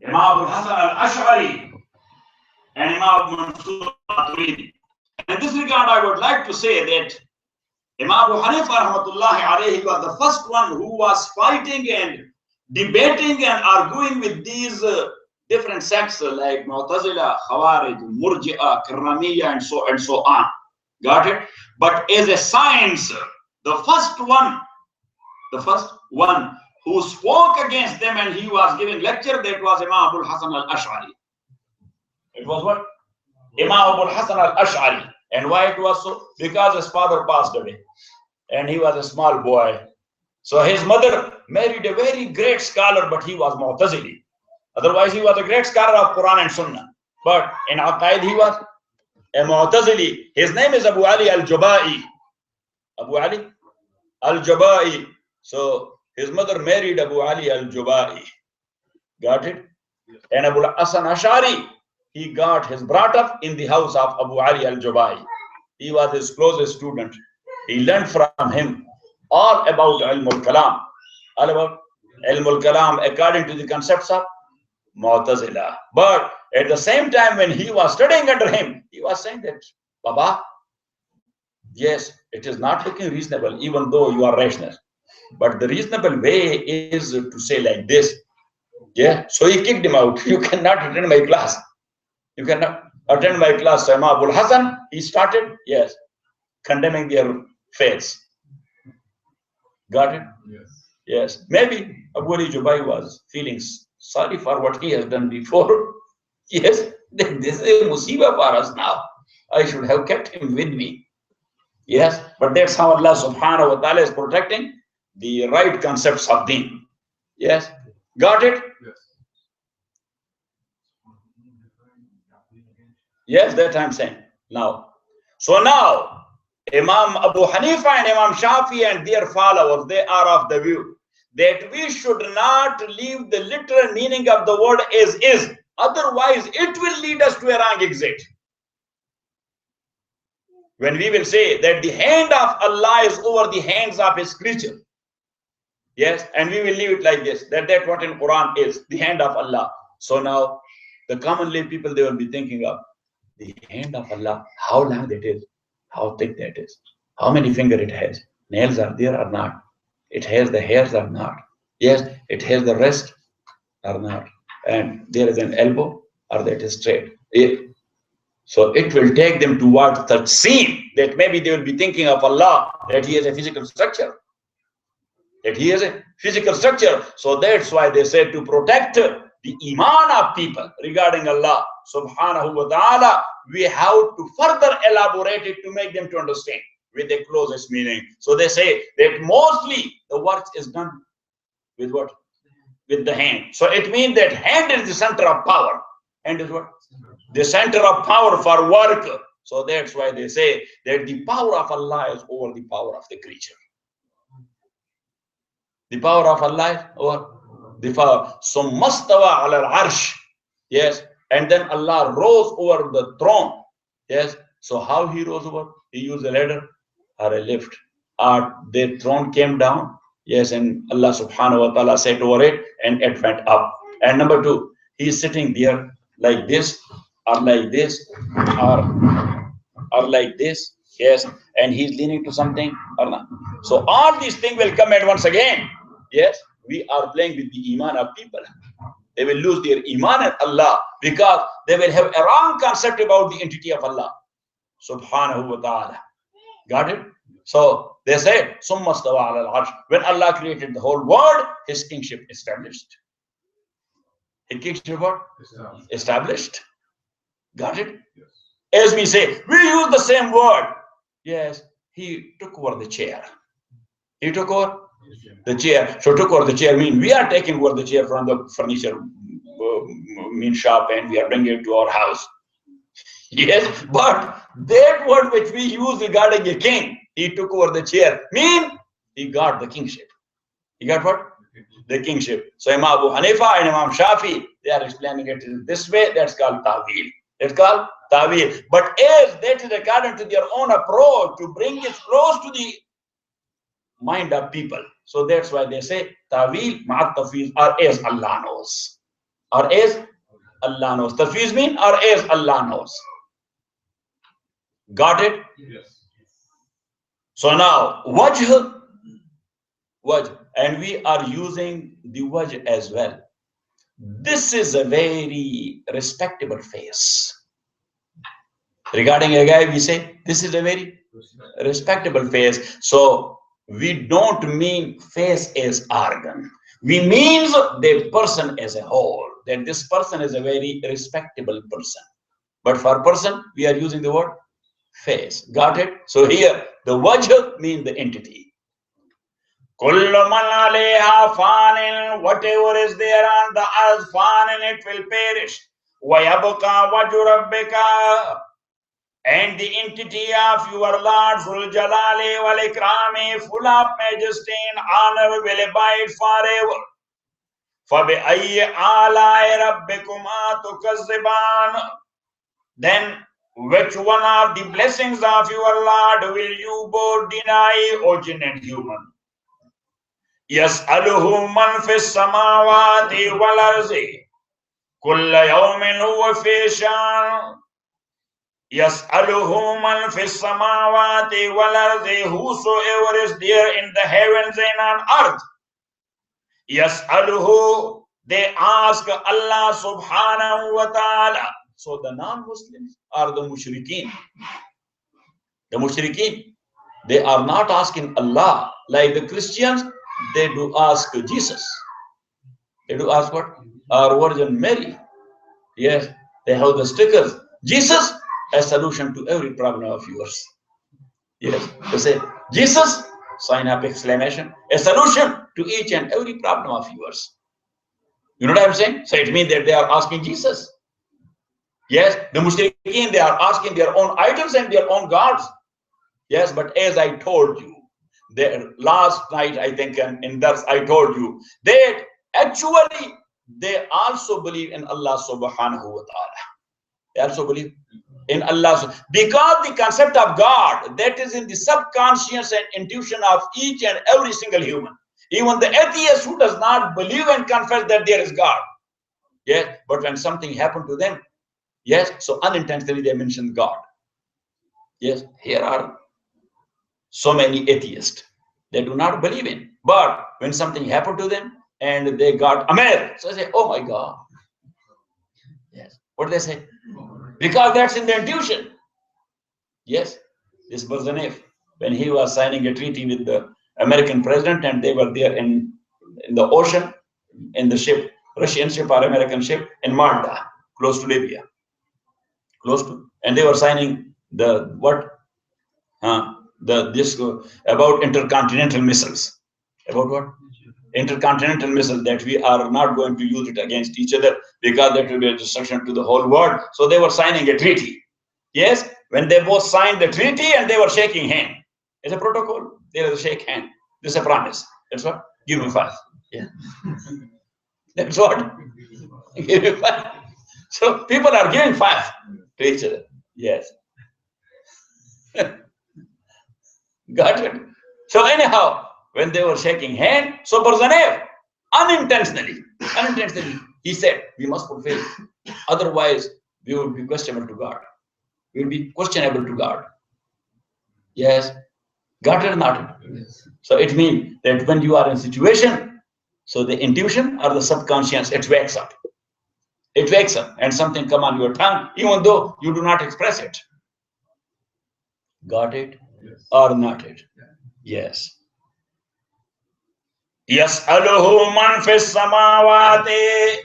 A: Imam Abu Hasan al-Ash'ari and Imam Abu Mansur al-Maturidi. In this regard, I would like to say that Imam Abu Hanifa rahmatullahi alayhi was the first one who was fighting and debating and arguing with these different sects like Mu'tazila, Khawarij, Murji'ah, Karramiyya, and so on. Got it? But as a science, the first one who spoke against them and he was giving lecture, that was Imam Abu Hasan al-Ash'ari. It was what? Imam Abu Hasan al-Ash'ari. And why it was so? Because his father passed away and he was a small boy. So his mother married a very great scholar, but he was Mu'tazili. Otherwise, he was a great scholar of Quran and Sunnah. But in Aqaid, he was a Mu'tazili. His name is Abu Ali al-Jubai. Abu Ali al-Jubai. So his mother married Abu Ali al-Jubai. Got it? And Abu Hasan Ash'ari, he brought up in the house of Abu Ali al-Jubai. He was his closest student. He learned from him all about Ilm al-Kalam. All about Ilm al-Kalam according to the concepts of Mu'tazila. But at the same time, when he was studying under him, he was saying that, Baba, yes, it is not looking reasonable, even though you are rational. But the reasonable way is to say like this. Yeah. So he kicked him out. You cannot attend my class. You cannot attend my class. So Imam Abul Hasan, he started, yes, condemning their faiths. Got it?
B: Yes.
A: Yes. Maybe Abu Ali Jubai was feeling sorry for what he has done before. Yes, this is a musibah for us now. I should have kept him with me. Yes, but that's how Allah subhanahu wa ta'ala is protecting the right concepts of deen. Yes. Got it?
B: Yes.
A: Yes, that I'm saying now. So now, Imam Abu Hanifa and Imam Shafi and their followers, they are of the view that we should not leave the literal meaning of the word as is. Otherwise, it will lead us to a wrong exit. When we will say that the hand of Allah is over the hands of his creature. Yes, and we will leave it like this, that's what in Quran is, the hand of Allah. So now, the common lay people, they will be thinking of the hand of Allah, how long that is, how thick that is, how many fingers it has, nails are there or not, it has the hairs or not, yes, it has the wrist or not, and there is an elbow or that is straight. So it will take them towards the scene that maybe they will be thinking of Allah, that He has a physical structure. That He has a physical structure. So that's why they said to protect the iman of people regarding Allah subhanahu wa ta'ala, we have to further elaborate it to make them to understand with the closest meaning. So they say that mostly the work is done with what? With the hand. So it means that hand is the center of power. Hand is what? The center of power for work. So that's why they say that the power of Allah is over the power of the creature. The power of Allah is over the power. So mastawa ala al-arsh. Yes. And then Allah rose over the throne. Yes. So how He rose over? He used a ladder or a lift. Or the throne came down. Yes. And Allah subhanahu wa ta'ala sat over it and it went up. And number two, He is sitting there like this or like this or like this. Yes. And He's leaning to something or not. So all these things will come at once again. Yes. We are playing with the iman of people. They will lose their iman in Allah because they will have a wrong concept about the entity of Allah subhanahu wa ta'ala. Got it? So they said, Summa stawa ala al-arsh. When Allah created the whole world, His kingship established. His kingship what? Established. Got it? Yes. As we say, we use the same word. Yes. He took over the chair. He took over the chair. So took over the chair mean we are taking over the chair from the furniture shop and we are bringing it to our house. Yes, but that word which we use regarding a king, he took over the chair, mean he got the kingship. He got what? The kingship. So Imam Abu Hanifa and Imam Shafi, they are explaining it in this way. That's called ta'wil. It's called ta'wil. But as that is according to their own approach to bring it close to the mind of people. So that's why they say ta'wil ma'at tafwiz, or as Allah knows. Or as Allah knows. Tafwiz mean or as Allah knows. Got it? Yes. So now wajh, and we are using the wajh as well. This is a very respectable face. Regarding a guy, we say this is a very respectable face. So we don't mean face as organ. We mean the person as a whole. That this person is a very respectable person. But for person, we are using the word face. Got it? So here, the wajh means the entity. Kullu man alayha fanin, whatever is there on the earth, fanin, it will perish. Wa yabqa wajhu rabbika, and the entity of your Lord, Zul Jalali wal Ikrami, full of majesty and honor, will abide forever. فَبِأَيِّ آلَاءِ رَبِّكُمَا تُكَذِّبَانِ. Then which one of the blessings of your Lord will you both deny, O jinn and human? يَسْأَلُهُ مَنْ فِي السَّمَاوَاتِ وَالْأَرْضِ كُلَّ يَوْمٍ هُوَ فِي شَأْنٍ. يَسْأَلُهُ مَنْ فِي السَّمَاوَاتِ وَالْأَرْضِ, whosoever is there in the heavens and on earth. Yas'aluhu, they ask Allah subhanahu wa ta'ala. So the non-Muslims are the mushrikeen. The mushrikeen, they are not asking Allah. Like the Christians, they do ask Jesus. They do ask what? Our Virgin Mary. Yes, they have the stickers. Jesus, a solution to every problem of yours. Yes, they say, Jesus, sign up exclamation, a solution to each and every problem of yours. You know what I'm saying? So it means that they are asking Jesus. Yes, the Muslims, they are asking their own idols and their own gods. Yes, but as I told you, last night, I think, in Dars, I told you that actually they also believe in Allah subhanahu wa ta'ala. They also believe in Allah, because the concept of God, that is in the subconscious and intuition of each and every single human, even the atheist who does not believe and confess that there is God. Yes, but when something happened to them, yes, so unintentionally they mentioned God. Yes, here are so many atheists, they do not believe in, but when something happened to them and they got Amer, so they say, oh my God. Yes, what do they say? Because that's in the intuition. Yes, this Barzanef, when he was signing a treaty with the American president, and they were there in the ocean, in the ship, Russian ship or American ship in Malta, close to Libya, and they were signing the what? This about intercontinental missiles. About what? Intercontinental missiles, that we are not going to use it against each other because that will be a destruction to the whole world. So they were signing a treaty. Yes, when they both signed the treaty and they were shaking hand. It's a protocol. There is a shake hand. This is a promise. That's what? Give me 5. Yeah. That's what? Give me 5. So people are giving 5 to each other. Yes. Got it? So anyhow, when they were shaking hand, so Barzanev, unintentionally, he said, we must fulfill. Otherwise, we will be questionable to God. We will be questionable to God. Yes. Got it or not? Yes. So it means that when you are in a situation, so the intuition or the subconscious, it wakes up. It wakes up and something come on your tongue, even though you do not express it. Got it? Yes. Or not it? Yes. Yas'aluhu man fis samawati.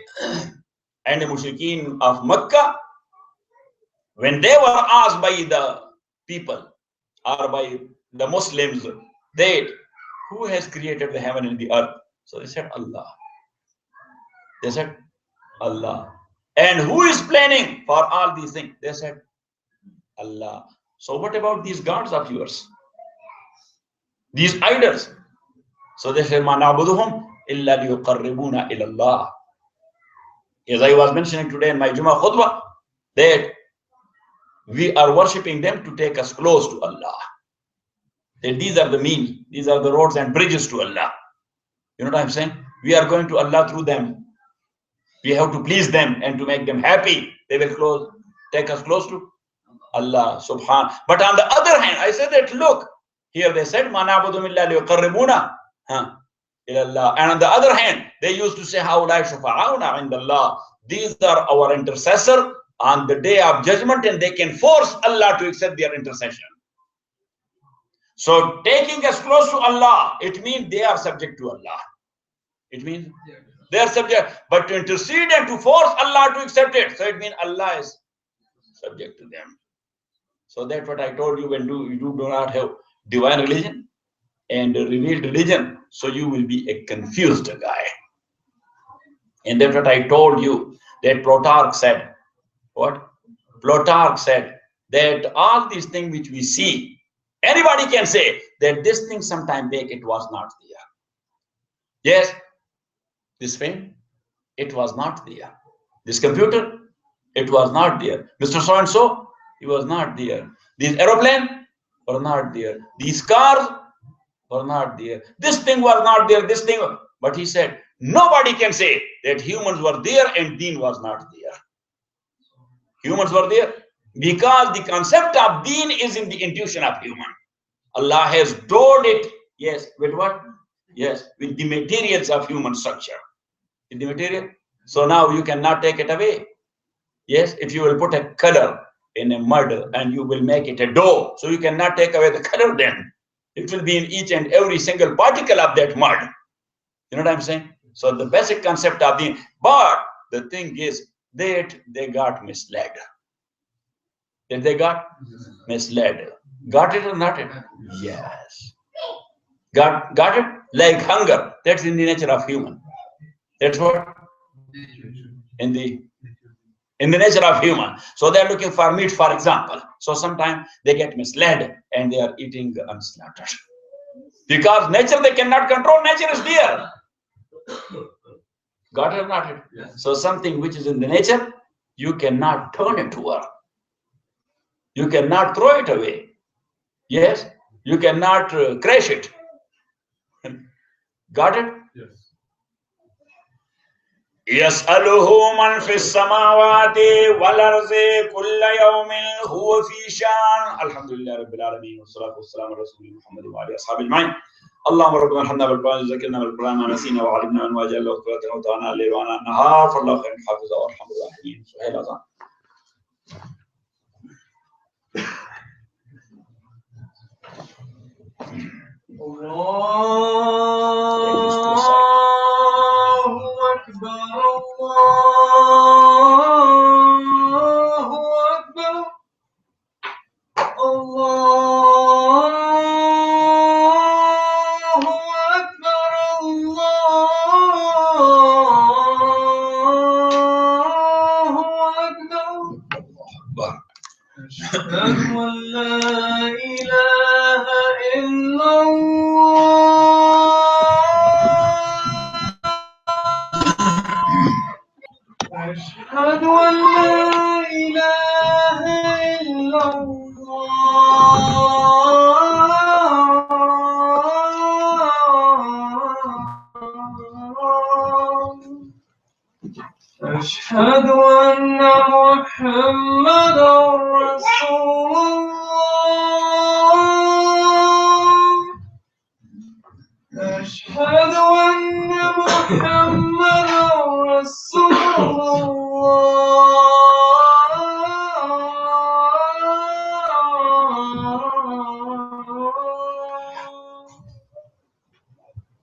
A: And the mushrikeen of Makkah, when they were asked by the people or by the Muslims, that who has created the heaven and the earth? So they said, Allah. They said, Allah. And who is planning for all these things? They said, Allah. So what about these gods of yours? These idols? So they said, Ma na'buduhum illa liyuqarribuna ila Allah. As I was mentioning today in my Jummah khutbah, that we are worshipping them to take us close to Allah. That these are the means, these are the roads and bridges to Allah. You know what I'm saying? We are going to Allah through them. We have to please them and to make them happy. They will take us close to Allah subhanahu. But on the other hand, I said that look, here they said, Ma na'budu illa liyuqarribuna ila Allah. And on the other hand, they used to say, Haulai shufa'auna indallah. These are our intercessor on the day of judgment, and they can force Allah to accept their intercession. So taking us close to Allah, it means they are subject to Allah. It means they are subject, but to intercede and to force Allah to accept it, so it means Allah is subject to them. So that's what I told you, when you do not have divine religion and revealed religion, so you will be a confused guy. And that's what I told you, that Plutarch said. What? Plutarch said that all these things which we see, anybody can say that this thing sometime back it was not there. Yes, this pen, it was not there. This computer, it was not there. Mr. So-and-so, he was not there. These aeroplanes were not there. These cars were not there. This thing was not there. This thing. But he said, nobody can say that humans were there and deen was not there. Humans were there because the concept of deen is in the intuition of human. Allah has stored it, yes, with what? Yes, with the materials of human structure. With the material. So now you cannot take it away. Yes, if you will put a color in a mud and you will make it a dough, so you cannot take away the color then. It will be in each and every single particle of that mud. You know what I'm saying? So the basic concept of deen. But the thing is that they got misled. That they got misled. Got it or not it? Yes. Got it? Like hunger. That's in the nature of human. That's what? In the nature of human. So they're looking for meat, for example. So sometimes they get misled and they are eating unslaughtered. Because nature they cannot control. Nature is there. Got it or not it? Yes. So something which is in the nature, you cannot turn it over. You cannot throw it away. Yes. You cannot crash it. Got it? Yes. يسأله من في السماوات والأرض كل يوم هو في شأن. الحمد لله رب العالمين والصلاة والسلام على رسول محمد وعلى أصحابه أجمعين. اللهم ربنا ارحمنا بالقرآن وذكرنا بالقرآن ما نسينا وعلمنا من واجب الله وقوتنا وطعنا الليل وعنا النهار فالله خير حافظ وارحم الراحمين. سهيل أذان.
B: أشهد أن محمدا رسول الله. أشهد أن محمدا رسول الله.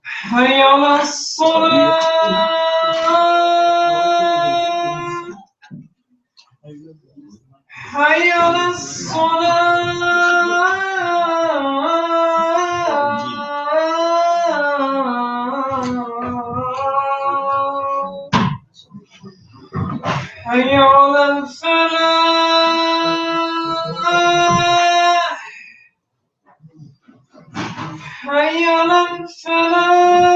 B: حي على الصلاة. حي على الصلاة. حي على الفلاح. حي على الفلاح.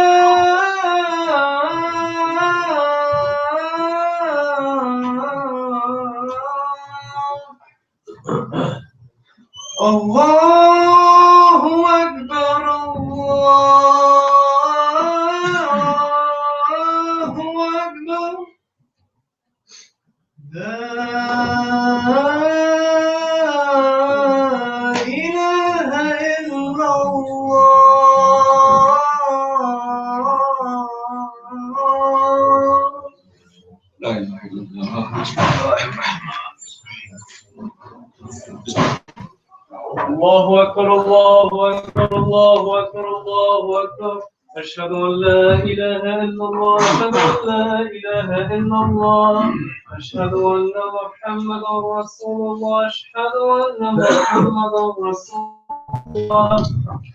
B: الله أكبر. الله أكبر. لا إله إلا الله. لا إله إلا الله. بسم الله الرحمن الرحيم. الله أكبر. الله أكبر. الله أكبر. الله أكبر. أشهد أن لا إله إلا الله. أشهد أن لا إله إلا الله. أشهد أن محمدا رسول الله. أشهد أن محمدا رسول الله.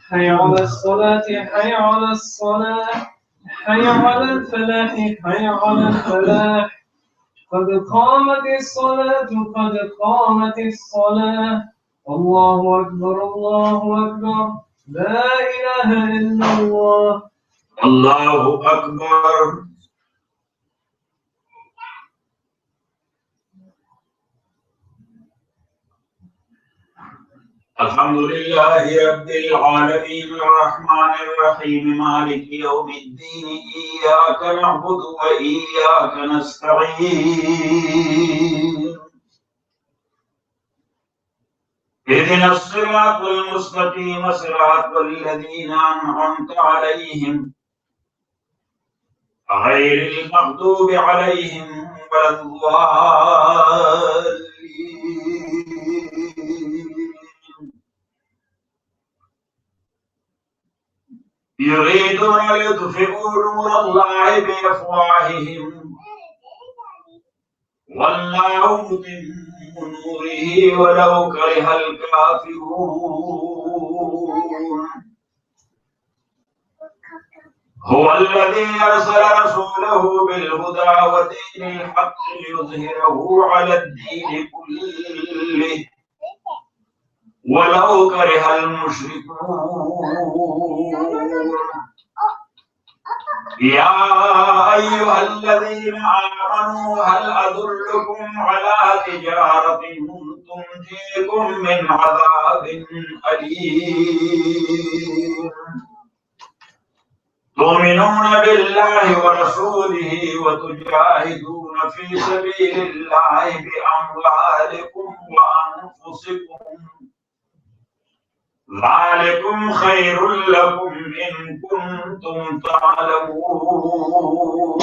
B: حي على الصلاة. حي على الصلاة. حي على الفلاح. حي على الفلاح. قد قامت الصلاة. قد قامت الصلاة. الله أكبر. الله أكبر. لا إله إلا الله.
A: الله أكبر. الحمد لله رب العالمين الرحمن الرحيم مالك يوم الدين إياك نعبد وإياك نستعين اهدنا الصراط المستقيم صراط الذين أنعمت عليهم غير المغضوب عليهم ولا الضالين. يريدون ليطفئوا نور الله بأفواههم والله متم نوره ولو كره الكافرون. هو الذي أرسل رسوله بالهدى ودين الحق ليظهره على الدين كله ولو كره المشركون. يا أيها الذين آمنوا هل أدلكم على تجارة تنجيكم من عذاب أليم تؤمنون بالله ورسوله وتجاهدون في سبيل الله بأموالكم وأنفسكم ذلكم خير لكم إن كنتم تعلمون.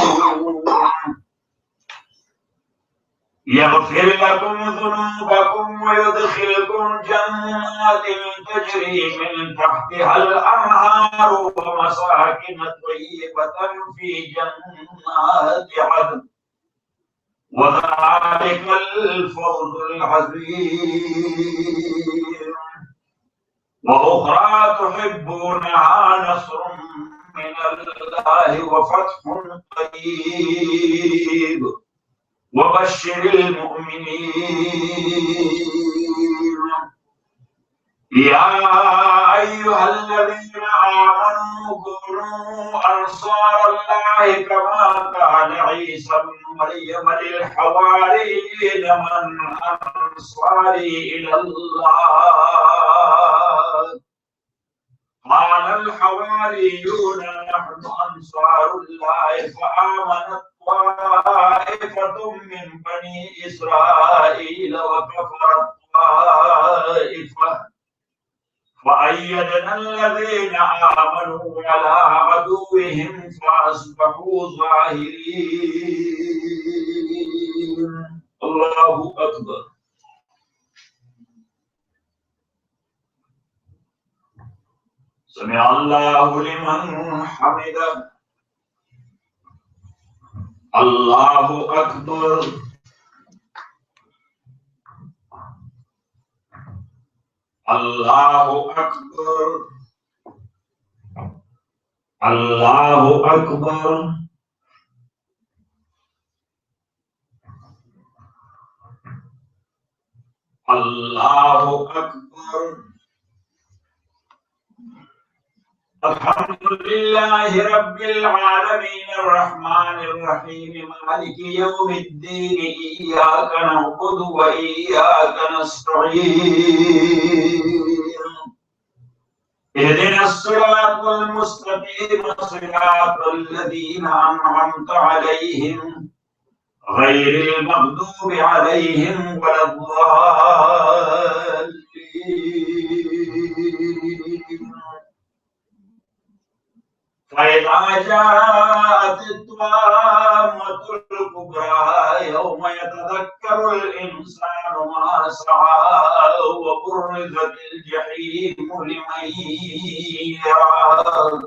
A: يغفر لكم ذنوبكم ويدخلكم جنات تجري من تحتها الأنهار ومساكن طيبة في جنات عدن وذلك الفوز العظيم. وأخرى تحبونها نصر من الله وفتح قريب وبشر المؤمنين. يا أيها الذين آمنوا كونوا أنصار الله كما قال عيسى ابن مريم للحواريين من أنصاري إلى الله قال الحواريون نحن أنصار الله فآمنت طائفة من بني إسرائيل وكفرت طائفة فأيدنا الذين آمنوا على عدوهم فأصبحوا ظاهرين. الله أكبر. سمع الله لمن حمده. الله أكبر. الله أكبر. الله أكبر. الله أكبر. الحمد لله رب العالمين الرحمن الرحيم مالك يوم الدين إياك نعبد وإياك نستعين اهدنا الصراط المستقيم صراط الذين أنعمت عليهم غير المغضوب عليهم ولا الضالين. فإذا جاءت الطامة الكبرى يوم يتذكر الإنسان ما سعى وبرزت الجحيم لمن يرى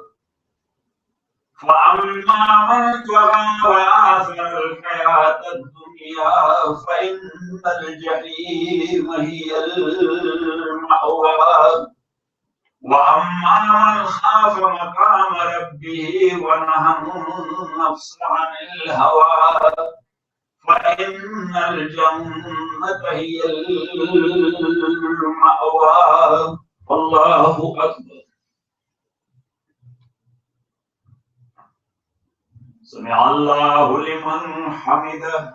A: فأما من طغى وآثر الحياة الدنيا فإن الجحيم هي المأوى وأما من خاف مقام ربه ونهى النفس عن الهوى فإن الجنة هي المأوى. الله أكبر. سمع الله لمن حمده.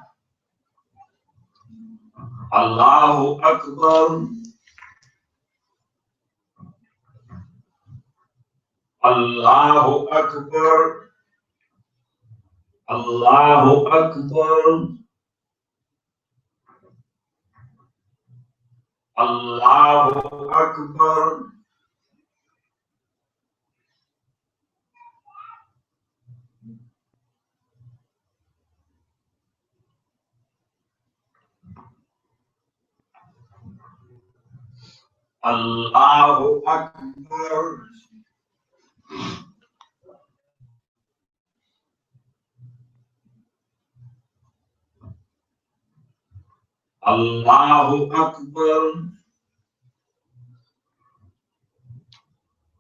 A: الله أكبر. الله أكبر. الله أكبر. الله أكبر. الله أكبر. الله أكبر.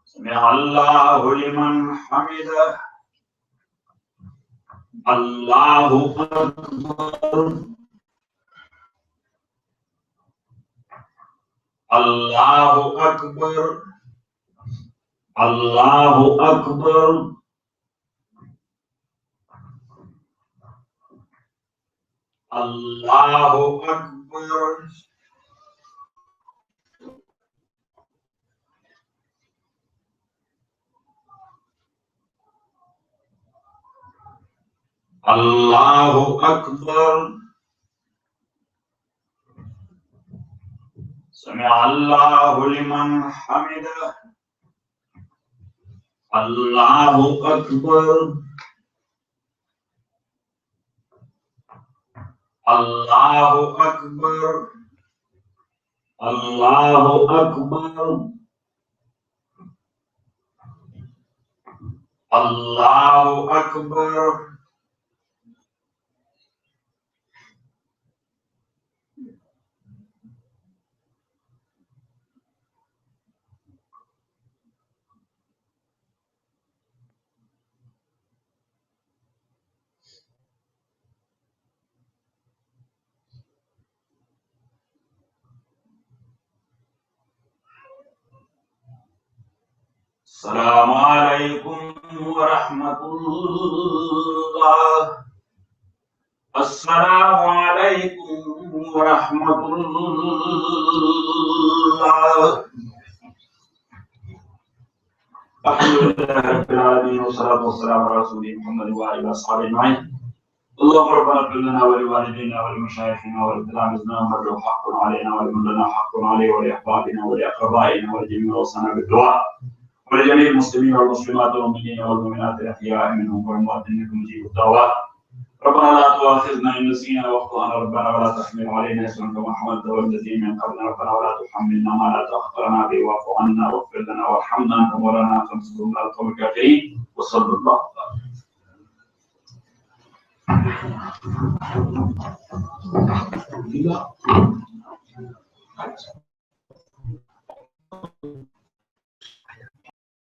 A: سمع الله لمن حمده. الله أكبر. الله أكبر. الله أكبر. الله أكبر. الله أكبر. سمع الله لمن حمده. الله أكبر. Allahu Akbar. Allahu Akbar. Allahu Akbar. Assalamu alaikum wa rahmatullah. Assalamu alaikum wa rahmatullah. Alhamdulillah rabbil alamin wassalatu wassalamu ala rasulih Muhammad wa alihi wa sahbihi ajma'in. اللهم ربنا اغفر لنا ولوالدينا ولمشايخنا ولتلاميذنا ومن له حق علينا ولمن لنا حق عليه ولاحبابنا ولاقربائنا ولجميع اوصانا بالدعاء ولجميع المسلمين والمسلمات والمؤمنين والمؤمنات الاحياء منهم والاموات انك مجيب الدعوات. ربنا لا تؤاخذنا ان نسينا واخطانا ربنا ولا تحمل علينا اسرا كما حملته على الذين من قبلنا ربنا ولا تحملنا ما لا طاقه لنا به واعف عنا واغفر لنا وارحمنا انت مولانا فانصرنا على القوم الكافرين وصلى الله عليه وسلم.